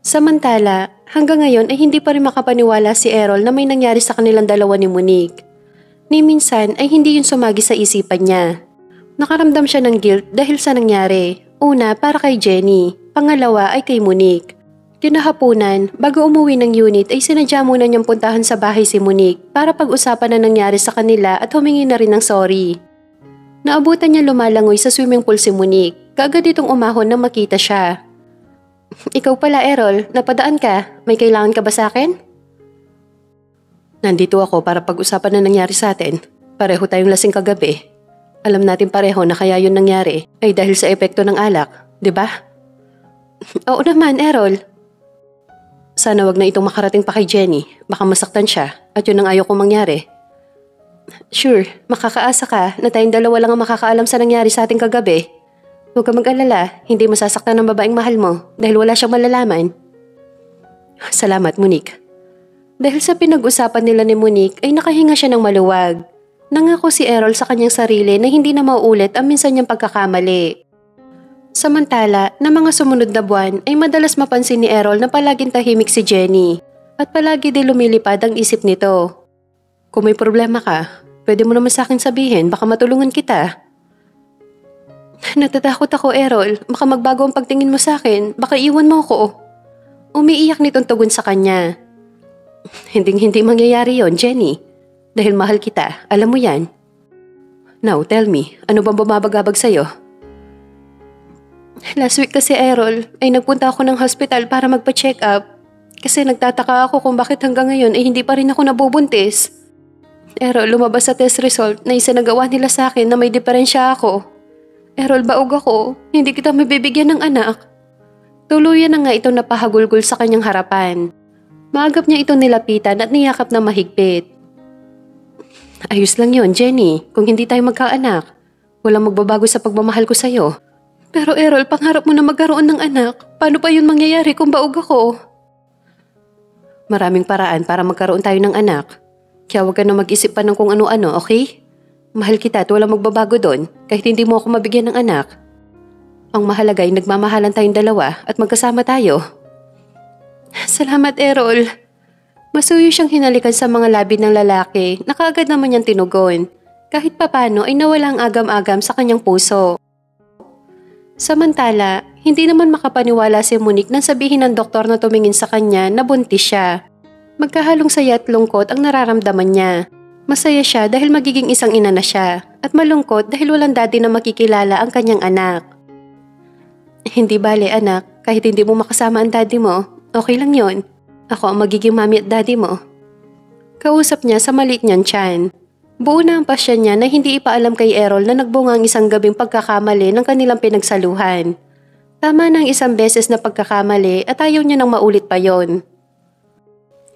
Samantala, hanggang ngayon ay hindi pa rin makapaniwala si Errol na may nangyari sa kanilang dalawa ni Monique. Ni minsan ay hindi yun sumagi sa isipan niya. Nakaramdam siya ng guilt dahil sa nangyari. Una, para kay Jenny. Pangalawa ay kay Monique. Kinahaponan, bago umuwi ng unit ay sinadya muna niyang puntahan sa bahay si Monique para pag-usapan na nangyari sa kanila at humingi na rin ng sorry. Naabutan niya lumalangoy sa swimming pool si Monique. Kaagad itong umahon nang makita siya. Ikaw pala, Errol, napadaan ka. May kailangan ka ba sa akin? Nandito ako para pag-usapan na nangyari sa atin. Pareho tayong lasing kagabi. Alam natin pareho na kaya yun nangyari ay dahil sa epekto ng alak, di ba? Oo naman, Errol. Sana wag na itong makarating pa kay Jenny. Baka masaktan siya at yun ang ayaw kong mangyari. Sure, makakaasa ka na tayong dalawa lang ang makakaalam sa nangyari sa ating kagabi. Huwag ka mag-alala, hindi masasaktan ng babaeng mahal mo dahil wala siyang malalaman. Salamat, Monique. Dahil sa pinag-usapan nila ni Monique ay nakahinga siya ng maluwag. Nangako si Errol sa kanyang sarili na hindi na mauulit ang minsan niyang pagkakamali. Samantala, na mga sumunod na buwan ay madalas mapansin ni Errol na palaging tahimik si Jenny at palagi din lumilipad ang isip nito. Kung may problema ka, pwede mo naman sa akin sabihin, baka matulungan kita. Natatakot ako, Errol. Baka magbago ang pagtingin mo sa akin, baka iwan mo ako. Umiiyak nitong tugon sa kanya. Hindi mangyayari yon, Jenny. Dahil mahal kita, alam mo yan. Now, tell me, ano bang bumabagabag sa'yo? Last week kasi, Errol, ay nagpunta ako ng hospital para magpa-check up. Kasi nagtataka ako kung bakit hanggang ngayon ay hindi pa rin ako nabubuntis. Errol, lumabas sa test result na isinagawa nila sa akin na may diferensya ako. Errol, baog ako. Hindi kita mabibigyan ng anak. Tuluyan na nga ito napahagulgol sa kanyang harapan. Maagap niya itong nilapitan at niyakap na mahigpit. Ayos lang yon, Jenny, kung hindi tayo magkaanak. Walang magbabago sa pagmamahal ko sa'yo. Pero Errol, pangarap mo na magkaroon ng anak. Paano pa yun mangyayari kung baog ako? Maraming paraan para magkaroon tayo ng anak. Kaya huwag ka na mag-isip pa ng kung ano-ano, okay? Mahal kita at walang magbabago doon kahit hindi mo ako mabigyan ng anak. Ang mahalaga ay nagmamahalan tayong dalawa at magkasama tayo. Salamat, Errol. Masuyo siyang hinalikan sa mga labi ng lalaki na kaagad naman niyang tinugon. Kahit papano ay nawala ang agam-agam sa kanyang puso. Samantala, hindi naman makapaniwala si Monique nang sabihin ng doktor na tumingin sa kanya na buntis siya. Magkahalong saya at lungkot ang nararamdaman niya. Masaya siya dahil magiging isang ina na siya at malungkot dahil walang daddy na makikilala ang kanyang anak. Hindi bale, anak, kahit hindi mo makasama ang daddy mo. Okay lang yon. Ako ang magiging mami at daddy mo. Kausap niya sa maliit niyang tiyan. Buo na ang pasya niya na hindi ipaalam kay Errol na nagbunga ang isang gabing pagkakamali ng kanilang pinagsaluhan. Tama na ang isang beses na pagkakamali at ayaw niya nang maulit pa yon.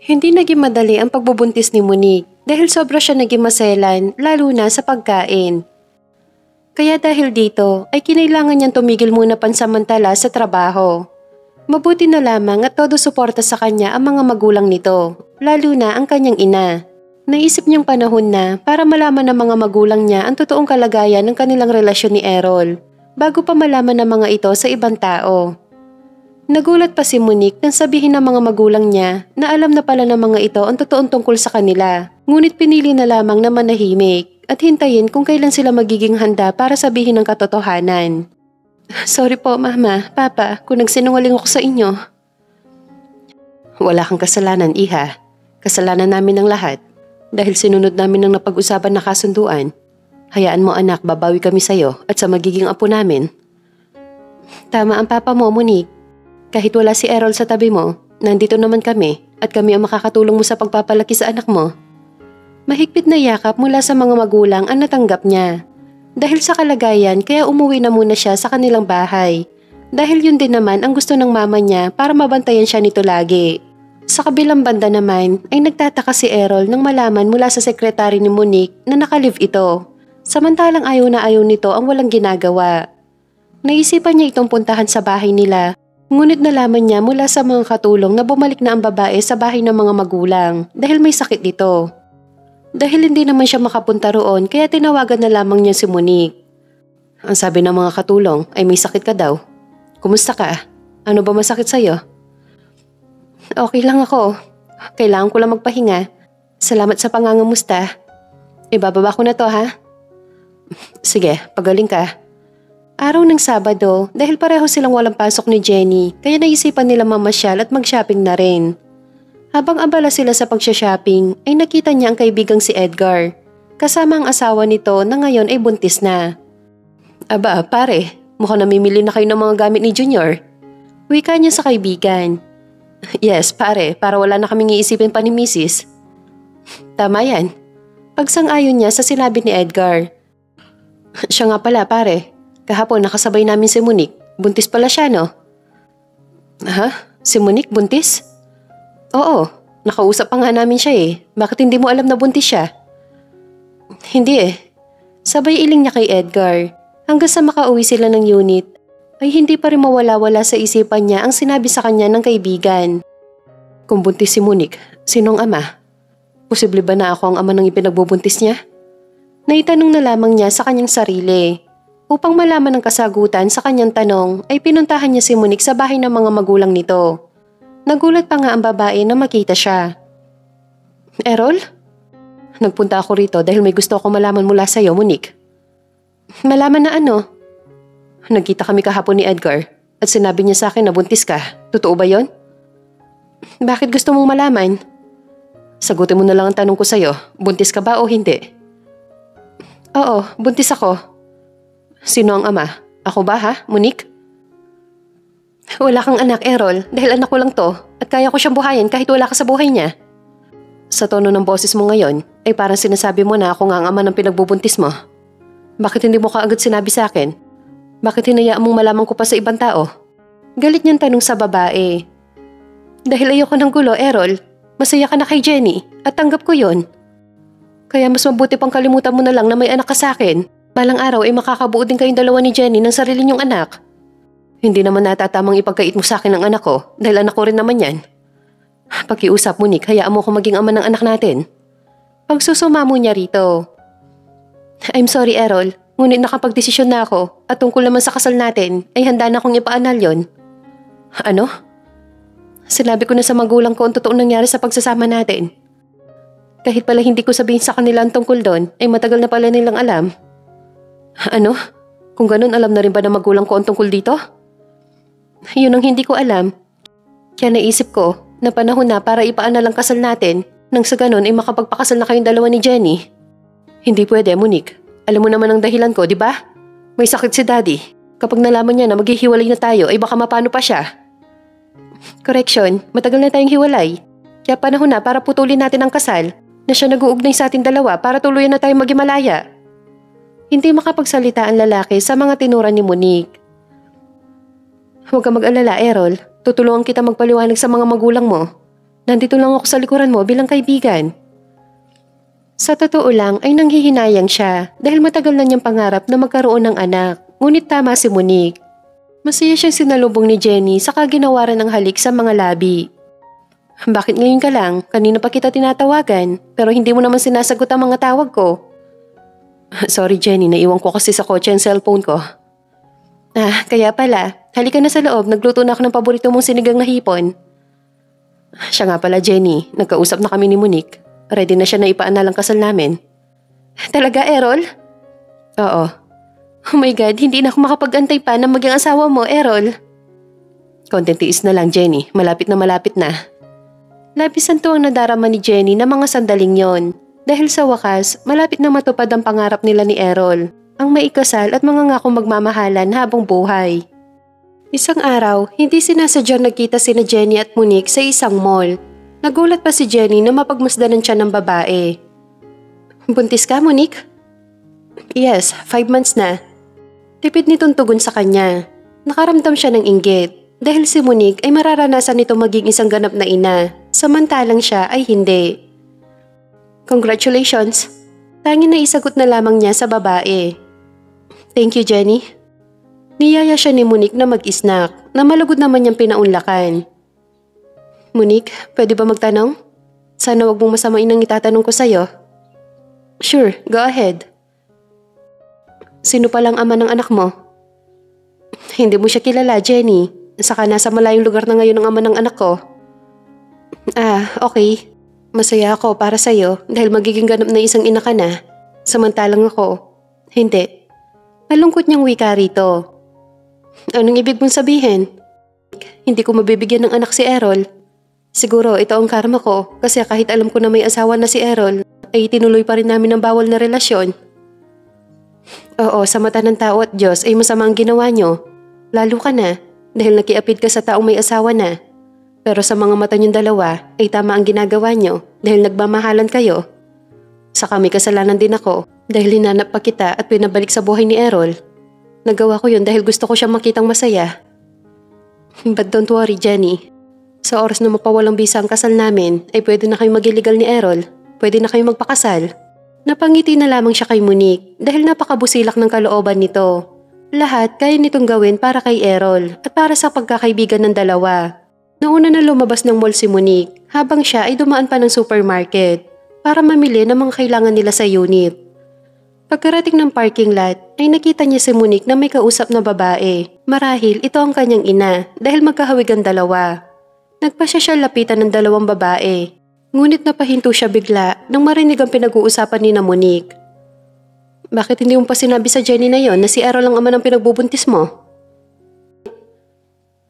Hindi naging madali ang pagbubuntis ni Monique dahil sobra siya naging maselan lalo na sa pagkain. Kaya dahil dito ay kinailangan niyang tumigil muna pansamantala sa trabaho. Mabuti na lamang at todo suporta sa kanya ang mga magulang nito, lalo na ang kanyang ina. Naisip niyang panahon na para malaman ng mga magulang niya ang totoong kalagayan ng kanilang relasyon ni Errol, bago pa malaman ng mga ito sa ibang tao. Nagulat pa si Monique nang sabihin ng mga magulang niya na alam na pala ng mga ito ang totoong tungkol sa kanila, ngunit pinili na lamang na manahimik at hintayin kung kailan sila magiging handa para sabihin ang katotohanan. Sorry po, Mama, Papa, kung nagsinungaling ako sa inyo. Wala kang kasalanan, Iha. Kasalanan namin ng lahat. Dahil sinunod namin ang napag-usapan na kasunduan. Hayaan mo, anak, babawi kami sa'yo at sa magiging apo namin. Tama ang papa mo, Monique. Kahit wala si Errol sa tabi mo, nandito naman kami at kami ang makakatulong mo sa pagpapalaki sa anak mo. Mahigpit na yakap mula sa mga magulang ang natanggap niya. Dahil sa kalagayan kaya umuwi na muna siya sa kanilang bahay. Dahil yun din naman ang gusto ng mama niya para mabantayan siya nito lagi. Sa kabilang banda naman ay nagtataka si Errol nang malaman mula sa sekretary ni Monique na nakalive ito. Samantalang ayaw na ayaw nito ang walang ginagawa. Naisipan niya itong puntahan sa bahay nila. Ngunit nalaman niya mula sa mga katulong na bumalik na ang babae sa bahay ng mga magulang dahil may sakit dito. Dahil hindi naman siya makapunta roon kaya tinawagan na lamang niya si Monique. Ang sabi ng mga katulong ay may sakit ka daw. Kumusta ka? Ano ba masakit sa'yo? Okay lang ako. Kailangan ko lang magpahinga. Salamat sa pangangamusta. Ibababa ko na to, ha? Sige, pagaling ka. Araw ng Sabado dahil pareho silang walang pasok ni Jenny kaya naisipan nila mamasyal at mag-shopping na rin. Habang abala sila sa pagsha-shopping ay nakita niya ang kaibigang si Edgar. Kasama ang asawa nito na ngayon ay buntis na. Aba, pare, mukhang namimili na kayo ng mga gamit ni Junior. Wika niya sa kaibigan. Yes, pare, para wala na kaming iisipin pa ni Mrs. Tama yan. Pagsang-ayon niya sa sinabi ni Edgar. Siya nga pala pare, kahapon nakasabay namin si Monique. Buntis pala siya no? Ha? Si Monique buntis? Oo, nakausap pa nga namin siya eh. Bakit hindi mo alam na buntis siya? Hindi eh. Sabay iling niya kay Edgar. Hanggang sa makauwi sila ng unit, ay hindi pa rin mawala-wala sa isipan niya ang sinabi sa kanya ng kaibigan. Kung buntis si Monique, sinong ama? Posible ba na ako ang ama ng ipinagbubuntis niya? Naitanong na lamang niya sa kanyang sarili. Upang malaman ang kasagutan sa kanyang tanong ay pinuntahan niya si Monique sa bahay ng mga magulang nito. Nagulat pa nga ang babae na makita siya. Errol? Nagpunta ako rito dahil may gusto akong malaman mula sa iyo, Monique. Malaman na ano? Nagkita kami kahapon ni Edgar at sinabi niya sa akin na buntis ka. Totoo ba yon? Bakit gusto mong malaman? Sagutin mo na lang ang tanong ko sa'yo. Buntis ka ba o hindi? Oo, buntis ako. Sino ang ama? Ako ba ha, Monique? Wala kang anak, Errol, dahil anak ko lang to at kaya ko siyang buhayin kahit wala ka sa buhay niya. Sa tono ng boses mo ngayon, ay parang sinasabi mo na ako nga ang ama ng pinagbubuntis mo. Bakit hindi mo kaagad sinabi sa akin? Bakit hinayaan mong malaman ko pa sa ibang tao? Galit niyang tanong sa babae. Dahil ayoko ng gulo, Errol. Masaya ka na kay Jenny at tanggap ko yon. Kaya mas mabuti pang kalimutan mo na lang na may anak ka sa akin. Balang araw ay makakabuo din kayong dalawa ni Jenny ng sarili niyong anak. Hindi naman natatamang ipagkait mo sa akin ang anak ko dahil anak ko rin naman yan. Pakiusap mo, Nick, hayaan mo ko maging ama ng anak natin. Pagsusumamo niya rito. I'm sorry, Errol. Ngunit nakapagdesisyon na ako at tungkol naman sa kasal natin ay handa na akong ipaanal yon. Ano? Sinabi ko na sa magulang ko ang totoong nangyari sa pagsasama natin. Kahit pala hindi ko sabihin sa kanila ang tungkol doon, ay matagal na pala nilang alam. Ano? Kung ganun, alam na rin ba na magulang ko ang tungkol dito? Yun ang hindi ko alam. Kaya naisip ko na panahon na para ipaanal ang kasal natin nang sa ganun ay makapagpakasal na kayong dalawa ni Jenny. Hindi pwede, Monique. Alam mo naman ang dahilan ko, di ba? May sakit si Daddy. Kapag nalaman niya na maghihiwalay na tayo, ay baka mapano pa siya. Correction, matagal na tayong hiwalay. Kaya panahon na para putulin natin ang kasal na siya nag-uugnay sa ating dalawa para tuluyan na tayong maghimalaya. Hindi makapagsalita ang lalaki sa mga tinura ni Monique. Huwag kang mag-alala, Errol. Tutulungan kita magpaliwanag sa mga magulang mo. Nandito lang ako sa likuran mo bilang kaibigan. Sa totoo lang ay nanghihinayang siya dahil matagal na niyang pangarap na magkaroon ng anak. Ngunit tama si Monique. Masaya siyang sinalubong ni Jenny sa kaginawaran ng halik sa mga labi. Bakit ngayon ka lang? Kanina pa kita tinatawagan pero hindi mo naman sinasagot ang mga tawag ko. Sorry Jenny, naiwan ko kasi sa kotse ang cellphone ko. Kaya pala. Halika na sa loob, nagluto na ako ng paborito mong sinigang na hipon. Siya nga pala Jenny, nagkausap na kami ni Monique. Ready na siya na ipaanal ang kasal namin. Talaga, Errol? Oo. Oh my God, hindi na ako makapag-antay pa na maging asawa mo, Errol. Konting tiis na lang, Jenny. Malapit na. Labis ang tuwang nadarama ni Jenny na mga sandaling yon. Dahil sa wakas, malapit na matupad ang pangarap nila ni Errol. Ang maikasal at mga ngakong magmamahalan habang buhay. Isang araw, hindi sinasadyang nagkita sina Jenny at Monique sa isang mall. Nagulat pa si Jenny na mapagmasdanan siya ng babae. Buntis ka, Monique? Yes, 5 months na. Tipid nitong tugon sa kanya. Nakaramdam siya ng inggit dahil si Monique ay mararanasan nito maging isang ganap na ina, samantalang siya ay hindi. Congratulations! Tanging na isagot na lamang niya sa babae. Thank you, Jenny. Niyaya siya ni Monique na mag-snack na malugod naman niyang pinaunlakan. Monique, pwede ba magtanong? Sana wag mong masamain ang itatanong ko sa'yo. Sure, go ahead. Sino palang ama ng anak mo? Hindi mo siya kilala, Jenny. Saka nasa malayong lugar na ngayon ang ama ng anak ko. Okay. Masaya ako para sa'yo dahil magiging ganap na isang ina ka na. Samantalang ako, hindi. Malungkot niyang wika rito. Anong ibig mong sabihin? Hindi ko mabibigyan ng anak si Errol. Siguro ito ang karma ko kasi kahit alam ko na may asawa na si Errol, ay tinuloy pa rin namin ang bawal na relasyon. Oo, sa mata ng tao at Diyos ay masama ang ginawa niyo. Lalo ka na dahil nakiapid ka sa taong may asawa na. Pero sa mga mata niyong dalawa ay tama ang ginagawa niyo dahil nagmamahalan kayo. Saka may kasalanan din ako dahil hinanap pa kita at pinabalik sa buhay ni Errol. Nagawa ko yun dahil gusto ko siyang makitang masaya. But don't worry, Jenny. Sa oras na mapawalang bisa ang kasal namin ay pwede na kayo mag-illegal ni Errol. Pwede na kayo magpakasal. Napangiti na lamang siya kay Monique dahil napakabusilak ng kalooban nito. Lahat kaya nitong gawin para kay Errol at para sa pagkakaibigan ng dalawa. Nauna na lumabas ng mall si Monique habang siya ay dumaan pa ng supermarket para mamili ng mga kailangan nila sa unit. Pagkarating ng parking lot ay nakita niya si Monique na may kausap na babae. Marahil ito ang kanyang ina dahil magkahawig ang dalawa. Nagpasya siya lapitan ng dalawang babae. Ngunit napahinto siya bigla nang marinig ang pinag-uusapan ni na Monique. Bakit hindi mo pa sinabi sa Jenny na yon na si Errol ang ama ng pinagbubuntis mo?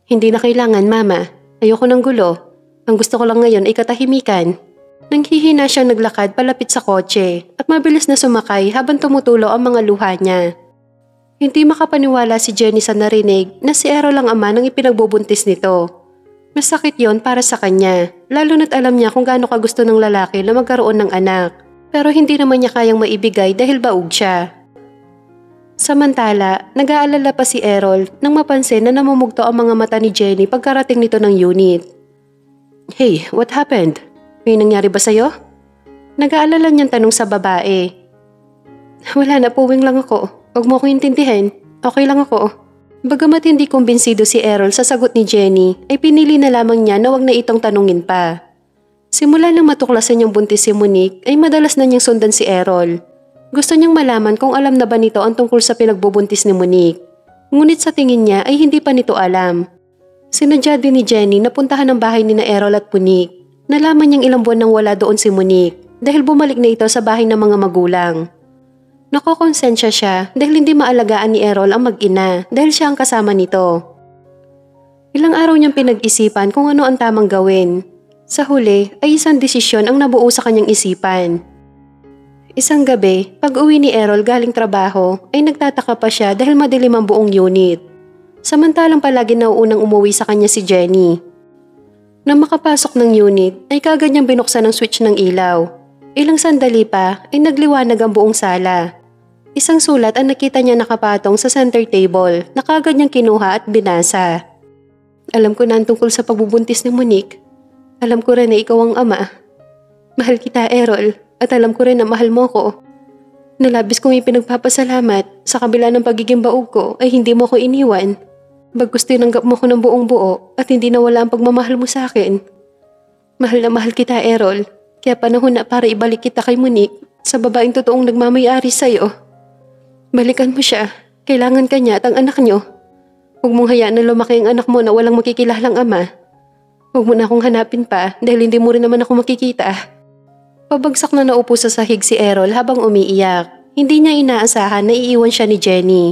Hindi na kailangan, Mama. Ayoko ng gulo. Ang gusto ko lang ngayon ay katahimikan. Nanghihina siyang naglakad palapit sa kotse at mabilis na sumakay habang tumutulo ang mga luha niya. Hindi makapaniwala si Jenny sa narinig na si Errol ang ama ng ipinagbubuntis nito. Masakit yon para sa kanya, lalo na't alam niya kung gaano kagusto ng lalaki na magkaroon ng anak. Pero hindi naman niya kayang maibigay dahil baog siya. Samantala, nag-aalala pa si Errol nang mapansin na namumugto ang mga mata ni Jenny pagkarating nito ng unit. Hey, what happened? May nangyari ba sa'yo? Nag-aalala niyang tanong sa babae. Wala na, puwing lang ako. Huwag mo akong intindihin. Okay lang ako. Bagamat hindi kumbinsido si Errol sa sagot ni Jenny, ay pinili na lamang niya na wag na itong tanungin pa. Simula nang matuklasan niyang buntis si Monique ay madalas na niyang sundan si Errol. Gusto niyang malaman kung alam na ba nito ang tungkol sa pinagbubuntis ni Monique. Ngunit sa tingin niya ay hindi pa nito alam. Sinadya din ni Jenny na puntahan ang bahay ni na Errol at Monique. Nalaman niyang ilang buwan nang wala doon si Monique dahil bumalik na ito sa bahay ng mga magulang. Nakokonsensya siya dahil hindi maalagaan ni Errol ang mag-ina dahil siya ang kasama nito. Ilang araw niyang pinag-isipan kung ano ang tamang gawin. Sa huli ay isang desisyon ang nabuo sa kanyang isipan. Isang gabi, pag-uwi ni Errol galing trabaho ay nagtataka pa siya dahil madilim ang buong unit. Samantalang palagi nauunang umuwi sa kanya si Jenny. Nang makapasok ng unit ay kagad niyang binuksan ang switch ng ilaw. Ilang sandali pa ay nagliwanag ang buong sala. Isang sulat ang nakita niya nakapatong sa center table na kagad niyang kinuha at binasa. Alam ko na ang tungkol sa pagbubuntis ni Monique. Alam ko rin na ikaw ang ama. Mahal kita, Errol, at alam ko rin na mahal mo ko. Nalabis kong ipinagpapasalamat sa kabila ng pagiging baog ko ay hindi mo ko iniwan. Bagkus tinanggap mo ko ng buong buo at hindi nawala ang pagmamahal mo sa akin. Mahal na mahal kita, Errol, kaya panahon na para ibalik kita kay Monique sa babaeng totoong nagmamayari sa'yo. Balikan mo siya. Kailangan ka niya at ang anak niyo. Huwag mong hayaan na lumaki ang anak mo na walang makikilalang ama. Huwag mo na akong hanapin pa dahil hindi mo rin naman ako makikita. Pabagsak na naupo sa sahig si Errol habang umiiyak. Hindi niya inaasahan na iiwan siya ni Jenny.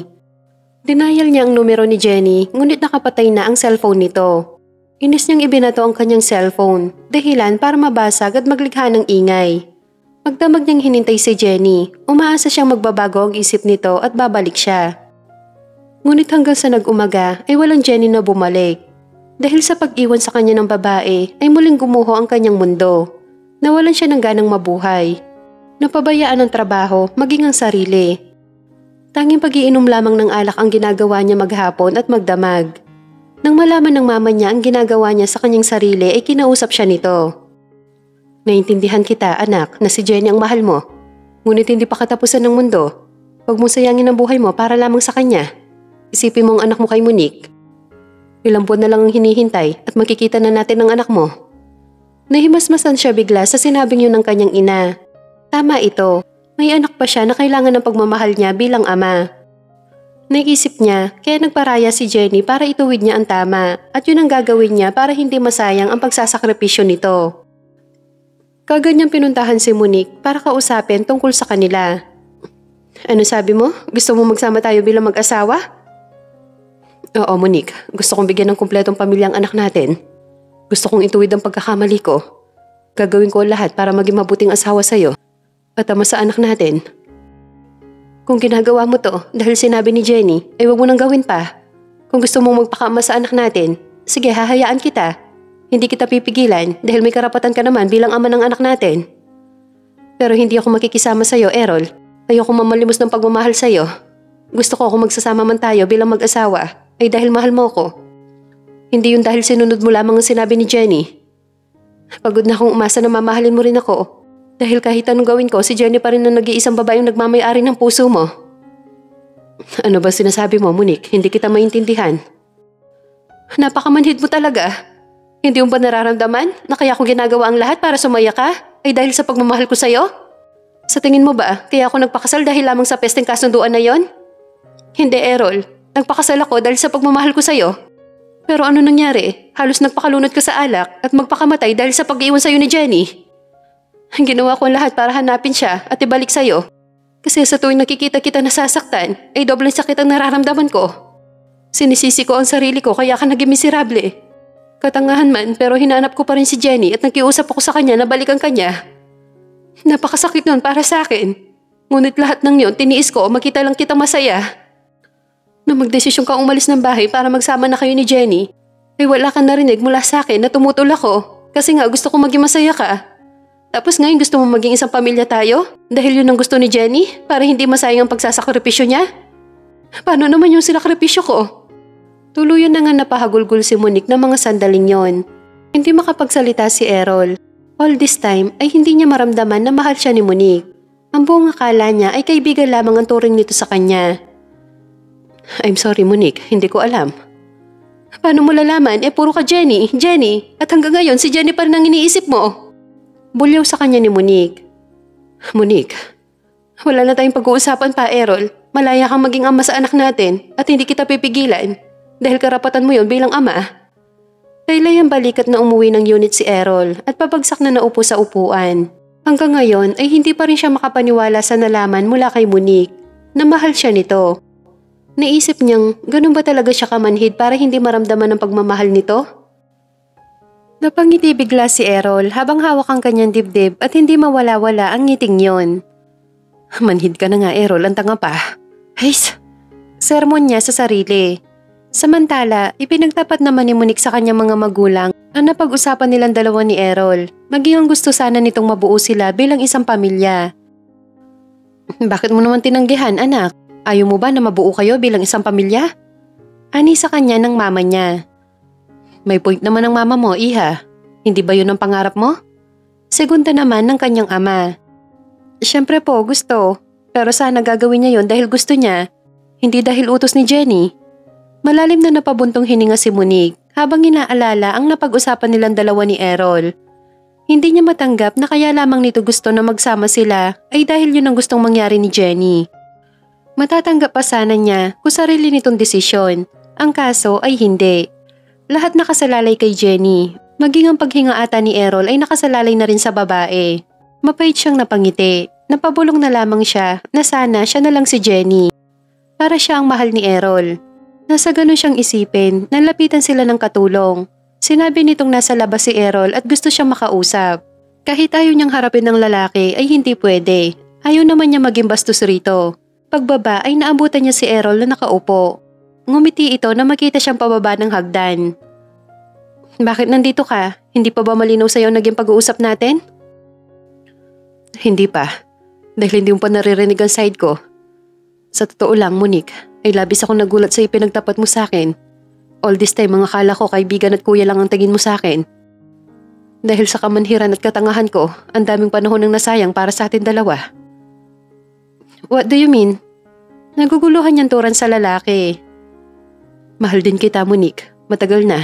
Denial niya ang numero ni Jenny ngunit nakapatay na ang cellphone nito. Inis niyang ibinato ang kanyang cellphone, dahilan para mabasag at maglikha ng ingay. Magdamag niyang hinintay si Jenny, umaasa siyang magbabago ang isip nito at babalik siya. Ngunit hanggang sa nag-umaga ay walang Jenny na bumalik. Dahil sa pag-iwan sa kanya ng babae ay muling gumuho ang kanyang mundo. Nawalan siya ng ganang mabuhay. Napabayaan ang trabaho maging ang sarili. Tanging pag-iinom lamang ng alak ang ginagawa niya maghapon at magdamag. Nang malaman ng mama niya ang ginagawa niya sa kanyang sarili ay kinausap siya nito. Naintindihan kita, anak, na si Jenny ang mahal mo. Ngunit hindi pa katapusan ng mundo. Huwag mong sayangin ang buhay mo para lamang sa kanya. Isipin mo ang anak mo kay Monique. Ilang buwan na lang ang hinihintay at makikita na natin ang anak mo. Nahimasmasan siya bigla sa sinabing yun ng kanyang ina. Tama ito. May anak pa siya na kailangan ng pagmamahal niya bilang ama. Naisip niya kaya nagparaya si Jenny para ituwid niya ang tama at yun ang gagawin niya para hindi masayang ang pagsasakripisyo nito. Kagad niyang pinuntahan si Monique para kausapin tungkol sa kanila. Ano sabi mo? Gusto mo magsama tayo bilang mag-asawa? Oo, Monique. Gusto kong bigyan ng kumpletong pamilya ang anak natin. Gusto kong ituwid ang pagkakamali ko. Gagawin ko lahat para maging mabuting asawa sa'yo at ama sa anak natin. Kung ginagawa mo to dahil sinabi ni Jenny, ay huwag mo nang gawin pa. Kung gusto mong magpakaama sa anak natin, sige, hahayaan kita. Hindi kita pipigilan dahil may karapatan ka naman bilang ama ng anak natin. Pero hindi ako makikisama sa'yo, Errol. Ayoko mamalimos ng pagmamahal sa'yo. Gusto ko kung magsasama man tayo bilang mag-asawa ay dahil mahal mo ko. Hindi yun dahil sinunod mo lamang ang sinabi ni Jenny. Pagod na akong umasa na mamahalin mo rin ako. Dahil kahit anong gawin ko, si Jenny pa rin ang nag-iisang babaeng nagmamay-ari ng puso mo. Ano ba sinasabi mo, Monique? Hindi kita maintindihan. Napakamanhid mo talaga. Hindi mo ba nararamdaman na kaya ko ginagawa ang lahat para sumaya ka ay dahil sa pagmamahal ko sa'yo? Sa tingin mo ba, kaya ako nagpakasal dahil lamang sa pesteng kasunduan na yon? Hindi, Errol. Nagpakasal ako dahil sa pagmamahal ko sa'yo. Pero ano nangyari? Halos nagpakalunod ka sa alak at magpakamatay dahil sa pag-iwan sa'yo ni Jenny. Ginawa ko ang lahat para hanapin siya at ibalik sa'yo. Kasi sa tuwing nakikita kita nasasaktan, ay dobleng sakit ang nararamdaman ko. Sinisisi ko ang sarili ko kaya ka naging miserable. Katangahan man pero hinanap ko pa rin si Jenny at nakiusap ako sa kanya na balikan kanya. Napakasakit nun para sa akin. Ngunit lahat ng yon tiniis ko o makita lang kitang masaya. Nung magdesisyon kang umalis ng bahay para magsama na kayo ni Jenny, ay wala kang narinig mula sa akin na tumutol ako kasi nga gusto ko maging masaya ka. Tapos ngayon gusto mo maging isang pamilya tayo? Dahil yun ang gusto ni Jenny para hindi masayang ang pagsasakripisyo niya? Paano naman yung sinakripisyo ko? Tuluyan na nga napahagulgol si Monique ng mga sandaling yon. Hindi makapagsalita si Errol. All this time ay hindi niya maramdaman na mahal siya ni Monique. Ang buong akala niya ay kaibigan lamang ang turing nito sa kanya. I'm sorry, Monique. Hindi ko alam. Paano mo lalaman? Puro ka Jenny. At hanggang ngayon si Jenny pa rin ang iniisip mo. Bulyaw sa kanya ni Monique. Monique, wala na tayong pag-uusapan pa, Errol. Malaya kang maging ama sa anak natin at hindi kita pipigilan dahil karapatan mo yon bilang ama. Laylay ang balikat na umuwi ng unit si Errol at pabagsak na naupo sa upuan. Hanggang ngayon ay hindi pa rin siya makapaniwala sa nalaman mula kay Monique na mahal siya nito. Naisip niyang ganun ba talaga siya kamanhid para hindi maramdaman ang pagmamahal nito? Napangiti bigla si Errol habang hawak ang kanyang dibdib at hindi mawala-wala ang ngiting yon. Manhid ka na nga, Errol, ang tanga pa. Hays! Sermon niya sa sarili. Samantala, ipinagtapat naman ni Monique sa kanyang mga magulang ang napag-usapan nilang dalawa ni Errol. Maging ang gusto sana nitong mabuo sila bilang isang pamilya. Bakit mo naman tinanggihan, anak? Ayaw mo ba na mabuo kayo bilang isang pamilya? Ani sa kanya ng mama niya. May point naman ang mama mo, Iha. Hindi ba yun ang pangarap mo? Segunda naman ng kanyang ama. Siyempre po, gusto. Pero sana gagawin niya yon dahil gusto niya. Hindi dahil utos ni Jenny. Malalim na napabuntong hininga si Monique habang inaalala ang napag-usapan nilang dalawa ni Errol. Hindi niya matanggap na kaya lamang nito gusto na magsama sila ay dahil yun ang gustong mangyari ni Jenny. Matatanggap pa sana niya kung sarili nitong desisyon. Ang kaso ay hindi. Lahat nakasalalay kay Jenny. Maging ang paghinga ata ni Errol ay nakasalalay na rin sa babae. Mapait siyang napangiti. Napabulong na lamang siya na sana siya na lang si Jenny. Para siya ang mahal ni Errol. Nasa ganun siyang isipin, nalapitan sila ng katulong. Sinabi nitong nasa labas si Errol at gusto siyang makausap. Kahit ayaw niyang harapin ng lalaki ay hindi pwede. Ayaw naman niya maging bastos rito. Pagbaba ay naabutan niya si Errol na nakaupo. Ngumiti ito na makita siyang pababa ng hagdan. Bakit nandito ka? Hindi pa ba malinaw sa'yo naging pag-uusap natin? Hindi pa. Dahil hindi mo pa naririnig ang side ko. Sa totoo lang, Monique, ay labis akong nagulat sa ipinagtapat mo sa akin. All this time mga akala ko kaibigan at kuya lang ang tingin mo sa akin. Dahil sa kamanhiran at katangahan ko, ang daming panahon nang nasayang para sa atin dalawa. What do you mean? Naguguluhan niyang turan sa lalaki. Mahal din kita, Monique. Matagal na.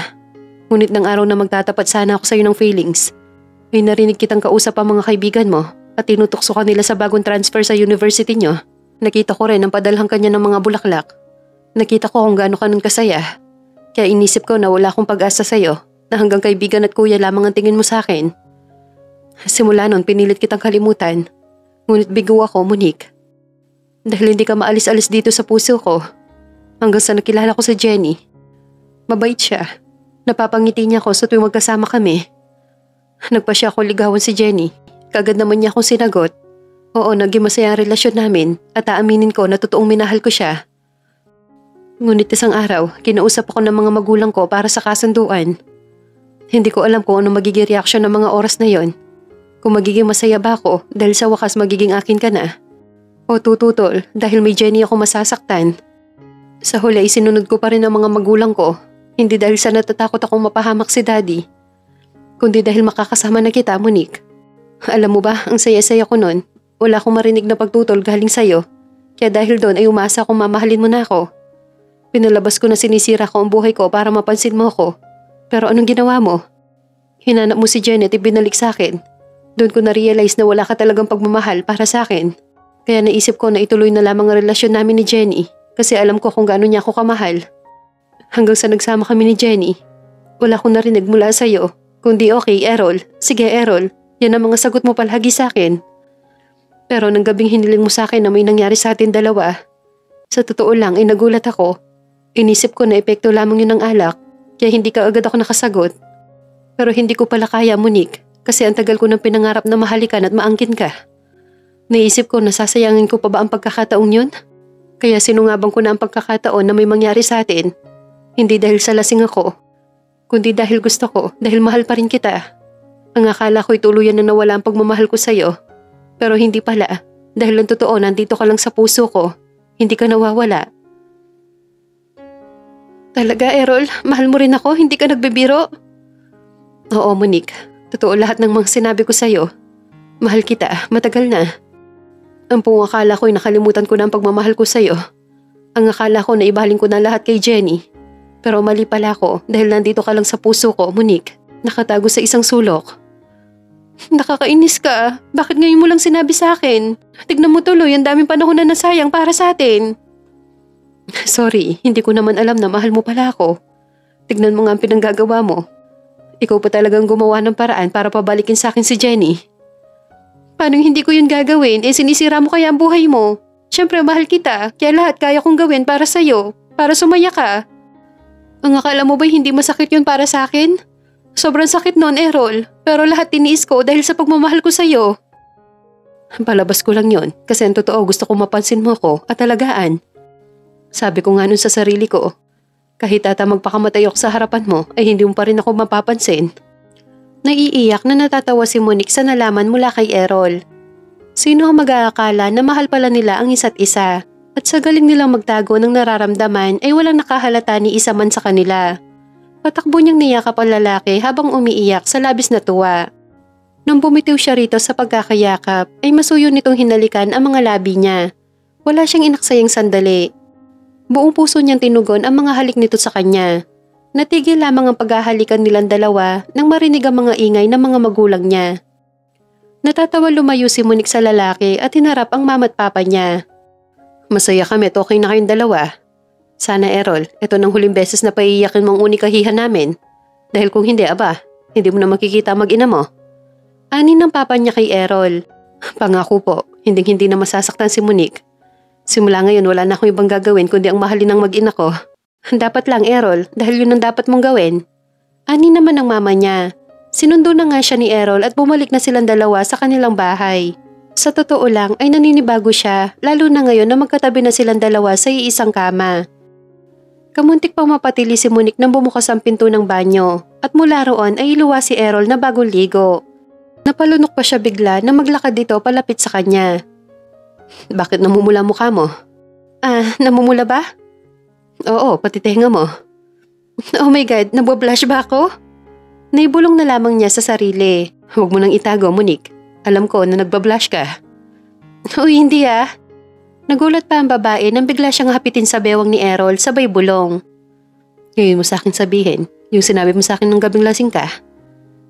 Ngunit ng araw na magtatapat sana ako sa'yo ng feelings, ay narinig kitang kausap ang mga kaibigan mo at tinutokso ka nila sa bagong transfer sa university niyo. Nakita ko rin ang padalhang kanya ng mga bulaklak. Nakita ko kung gaano ka nun kasaya. Kaya inisip ko na wala akong pag-asa sa'yo na hanggang kaibigan at kuya lamang ang tingin mo sa akin. Simula nun, pinilit kitang kalimutan. Ngunit bigo ako, Monique. Dahil hindi ka maalis-alis dito sa puso ko. Hanggang sa nakilala ko sa Jenny. Mabait siya. Napapangiti niya ako sa tuwing magkasama kami. Nagpa siya ako ligawan si Jenny. Kagad naman niya akong sinagot. Oo, naging masaya ang relasyon namin at aaminin ko na totoong minahal ko siya. Ngunit isang araw, kinausap ako ng mga magulang ko para sa kasunduan. Hindi ko alam kung ano magiging reaksyon ng mga oras na yon. Kung magiging masaya ba ako dahil sa wakas magiging akin ka na? O tututol dahil may Jenny ako masasaktan? Sa huli ay sinunod ko pa rin ang mga magulang ko, hindi dahil sa natatakot akong mapahamak si Daddy, kundi dahil makakasama na kita, Monique. Alam mo ba, ang saya-saya ko nun. Wala akong marinig na pagtutol galing sa'yo. Kaya dahil doon ay umasa akong mamahalin mo na ako. Pinalabas ko na sinisira ko ang buhay ko para mapansin mo ako. Pero anong ginawa mo? Hinanap mo si Janet at ibinalik sa akin. Doon ko na-realize na wala ka talagang pagmamahal para sa akin. Kaya naisip ko na ituloy na lamang ang relasyon namin ni Jenny kasi alam ko kung gaano niya ako kamahal. Hanggang sa nagsama kami ni Jenny, wala akong narinig mula sa'yo. Kundi okay, Errol. Sige, Errol. Yan ang mga sagot mo palagi sa akin. Pero nang gabing hiniling mo sa akin na may nangyari sa atin dalawa, sa totoo lang ay nagulat ako. Inisip ko na epekto lamang yun ng alak, kaya hindi ka agad ako nakasagot. Pero hindi ko pala kaya, Monique, kasi ang tagal ko nang pinangarap na mahalikan at maangkin ka. Naisip ko na sasayangin ko pa ba ang pagkakataong yun? Kaya sinungabang ko na ang pagkakataon na may mangyari sa atin. Hindi dahil sa lasing ako, kundi dahil gusto ko, dahil mahal pa rin kita. Ang akala ko'y tuluyan na nawala ang pagmamahal ko sa'yo. Pero hindi pala, dahil ang totoo nandito ka lang sa puso ko. Hindi ka nawawala. Talaga, Errol? Mahal mo rin ako? Hindi ka nagbibiro? Oo, Monique. Totoo lahat ng mga sinabi ko sa'yo. Mahal kita, matagal na. Ang pong akala ko'y nakalimutan ko na ang pagmamahal ko sa'yo. Ang akala ko na ibaling ko na lahat kay Jenny. Pero mali pala ako dahil nandito ka lang sa puso ko, Monique. Nakatago sa isang sulok. Nakakainis ka. Bakit ngayon mo lang sinabi sa akin? Tignan mo tuloy, ang daming panahon na nasayang para sa atin. Sorry, hindi ko naman alam na mahal mo pala ako. Tignan mo nga ang pinanggagawa mo. Ikaw pa talagang gumawa ng paraan para pabalikin sa akin si Jenny. Paano hindi ko yun gagawin? Sinisira mo kaya ang buhay mo. Siyempre mahal kita, kaya lahat kaya kong gawin para sa'yo. Para sumaya ka. Ang akala mo ba'y hindi masakit yun para sa akin? Sobrang sakit noon, Errol. Pero lahat tiniis ko dahil sa pagmamahal ko sa'yo. Palabas ko lang yun kasi ang totoo gusto kong mapansin mo ako at alagaan. Sabi ko nga nun sa sarili ko, kahit ata magpakamatay ako sa harapan mo ay hindi mo pa rin ako mapapansin. Naiiyak na natatawa si Monique sa nalaman mula kay Errol. Sino ang mag-aakala na mahal pala nila ang isa't isa at sa galing nilang magtago ng nararamdaman ay walang nakahalata ni isa man sa kanila. Patakbo niyang niyakap ang lalaki habang umiiyak sa labis na tuwa. Nang bumitiw siya rito sa pagkakayakap ay masuyo nitong hinalikan ang mga labi niya. Wala siyang inaksayang sandali. Buong puso niyang tinugon ang mga halik nito sa kanya. Natigil lamang ang paghahalikan nilang dalawa nang marinig ang mga ingay ng mga magulang niya. Natatawa lumayo si Monique sa lalaki at hinarap ang mama at papa niya. Masaya kami at okay na kayong dalawa. Sana, Errol, ito nang huling beses na paiiyakin mong unikahihan namin. Dahil kung hindi, hindi mo na makikita mag-ina mo. Ani ng papa niya kay Errol. Pangako po, hindi na masasaktan si Monique. Simula ngayon wala na akong ibang gagawin kundi ang mahalin ng mag-ina ko. Dapat lang, Errol, dahil yun ang dapat mong gawin. Ani naman ng mama niya. Sinundo na nga siya ni Errol at bumalik na silang dalawa sa kanilang bahay. Sa totoo lang ay naninibago siya, lalo na ngayon na magkatabi na silang dalawa sa iisang kama. Kamuntik pang mapatili si Monique nang bumukas ang pinto ng banyo at mula roon ay iluwa si Errol na bagong ligo. Napalunok pa siya bigla na maglakad dito palapit sa kanya. Bakit namumula mukha mo? Namumula ba? Oo, pati tenga mo. Oh my God, nabwa-blush ba ako? Naibulong na lamang niya sa sarili. Huwag mo nang itago, Monique. Alam ko na nagbablush ka. Uy, hindi Nagulat pa ang babae nang bigla siyang hapitin sa bewang ni Errol sabay bulong. Ngayon mo sa akin sabihin, yung sinabi mo sa akin nung gabing lasing ka.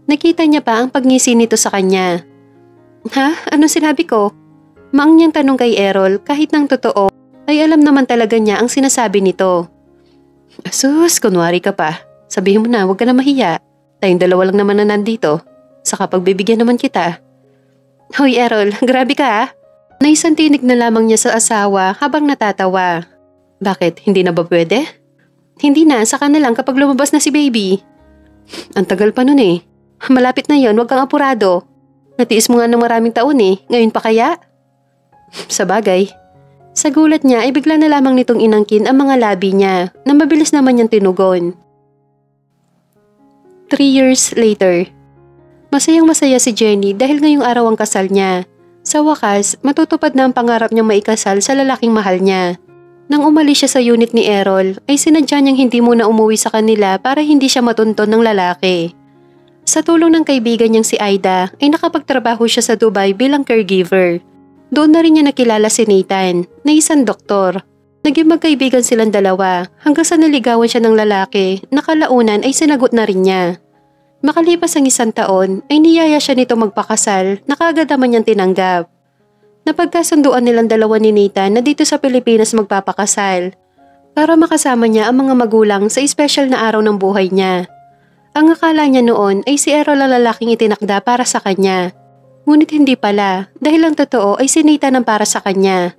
Nakita niya pa ang pagngisi nito sa kanya. Ha? Anong sinabi ko? Maang niyang tanong kay Errol kahit nang totoo ay alam naman talaga niya ang sinasabi nito. Asus, kunwari ka pa. Sabihin mo na, huwag ka na mahiya. Tayong dalawa lang naman na nandito. Saka pagbibigyan naman kita. Hoy Errol, grabe ka Naisantinig na lamang niya sa asawa habang natatawa. Bakit? Hindi na ba pwede? Hindi na, saka na lang kapag lumabas na si baby. Ang tagal pa nun Malapit na yon, huwag kang apurado. Natiis mo nga ng maraming taon ngayon pa kaya? Sa bagay. Sa gulat niya ay bigla na lamang nitong inangkin ang mga labi niya na mabilis naman niyang tinugon. 3 years later. Masayang-masaya si Jenny dahil ngayong araw ang kasal niya. Sa wakas, matutupad na ang pangarap niyang maikasal sa lalaking mahal niya. Nang umalis siya sa unit ni Errol, ay sinadya niyang hindi muna umuwi sa kanila para hindi siya matunton ng lalaki. Sa tulong ng kaibigan niyang si Aida, ay nakapagtrabaho siya sa Dubai bilang caregiver. Doon na rin niya nakilala si Nathan, na isang doktor. Naging magkaibigan silang dalawa hanggang sa naligawan siya ng lalaki na kalaunan ay sinagot na rin niya. Makalipas ang 1 taon ay niyaya siya nito magpakasal na kaagad naman niyang tinanggap. Napagkasunduan nilang dalawa ni Nathan na dito sa Pilipinas magpapakasal para makasama niya ang mga magulang sa espesyal na araw ng buhay niya. Ang akala niya noon ay si Errol ang lalaking itinakda para sa kanya. Ngunit hindi pala dahil ang totoo ay si Nathan ang para sa kanya.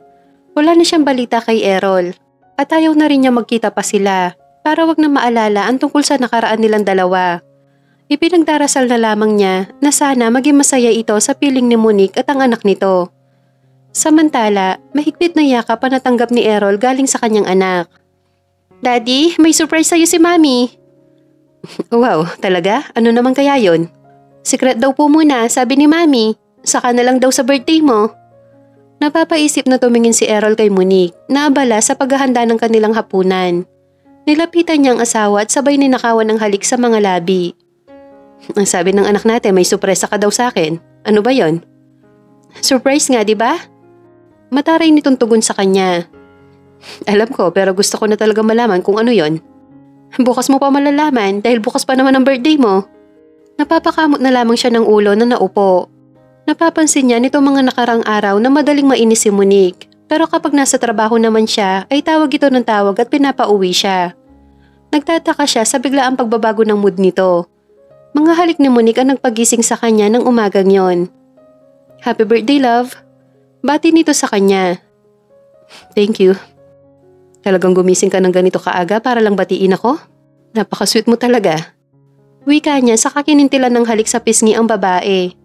Wala na siyang balita kay Errol at ayaw na rin niya magkita pa sila para wag na maalala ang tungkol sa nakaraan nilang dalawa. Ipinagdarasal na lamang niya na sana maging masaya ito sa piling ni Monique at ang anak nito. Samantala, mahigpit na yakap ang natanggap ni Errol galing sa kanyang anak. "Daddy, may surprise sa'yo si Mami." "Wow, talaga? Ano naman kaya yon?" "Secret daw po muna, sabi ni Mami. Saka na lang daw sa birthday mo." Napapaisip na tumingin si Errol kay Monique na abala sa paghahanda ng kanilang hapunan. Nilapitan niya ang asawa at sabay ninakawan ng halik sa mga labi. "Ang sabi ng anak natin may surpresa ka daw sa akin. Ano ba yon?" "Surprise nga, di ba?" Mataray nitong tugon sa kanya. "Alam ko pero gusto ko na talaga malaman kung ano yon." "Bukas mo pa malalaman dahil bukas pa naman ang birthday mo." Napapakamot na lamang siya ng ulo na naupo. Napapansin niya nitong mga nakarang araw na madaling mainis si Monique. Pero kapag nasa trabaho naman siya ay tawag ito ng tawag at pinapauwi siya. Nagtataka siya sa biglaang pagbabago ng mood nito. Mga halik ni Monique ang nagpagising sa kanya ng umagang yon. "Happy birthday, love." Bati nito sa kanya. "Thank you." "Talagang gumising ka ng ganito kaaga para lang batiin ako? Napaka-sweet mo talaga." Wika niya sa kakinintilan ng halik sa pisngi ang babae.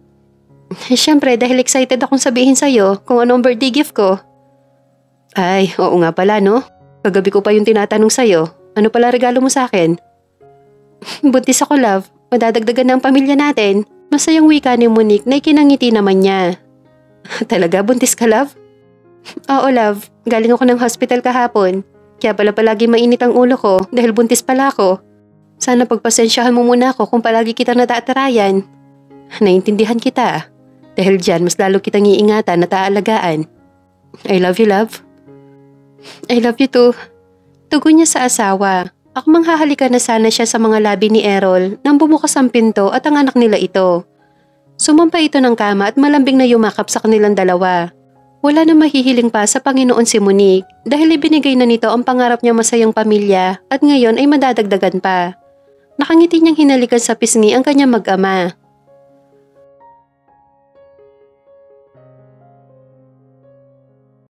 "Siyempre dahil excited akong sabihin sa'yo kung ano ang birthday gift ko." "Ay, oo nga pala no. Kagabi ko pa yung tinatanong sa'yo. Ano pala regalo mo sa akin?" "Buntis ako, love. Madadagdagan na ang pamilya natin." Masayang wika ni Monique na ikinangiti naman niya. "Talaga, buntis ka, love?" "Oo, love. Galing ako ng hospital kahapon. Kaya pala palagi mainit ang ulo ko dahil buntis pala ako. Sana pagpasensyahan mo muna ako kung palagi kitang natatarayan." "Naintindihan kita. Dahil dyan mas lalo kitang iingatan at aalagaan." "I love you, love." "I love you too." Tugon niya sa asawa. Akmang hahalikan na sana siya sa mga labi ni Errol nang bumukas ang pinto at ang anak nila ito. Sumampa ito ng kama at malambing na yumakap sa kanilang dalawa. Wala na mahihiling pa sa Panginoon si Monique dahil ibinigay na nito ang pangarap niya masayang pamilya at ngayon ay madadagdagan pa. Nakangiti niyang hinalikan sa pisngi ang kanyang mag-ama.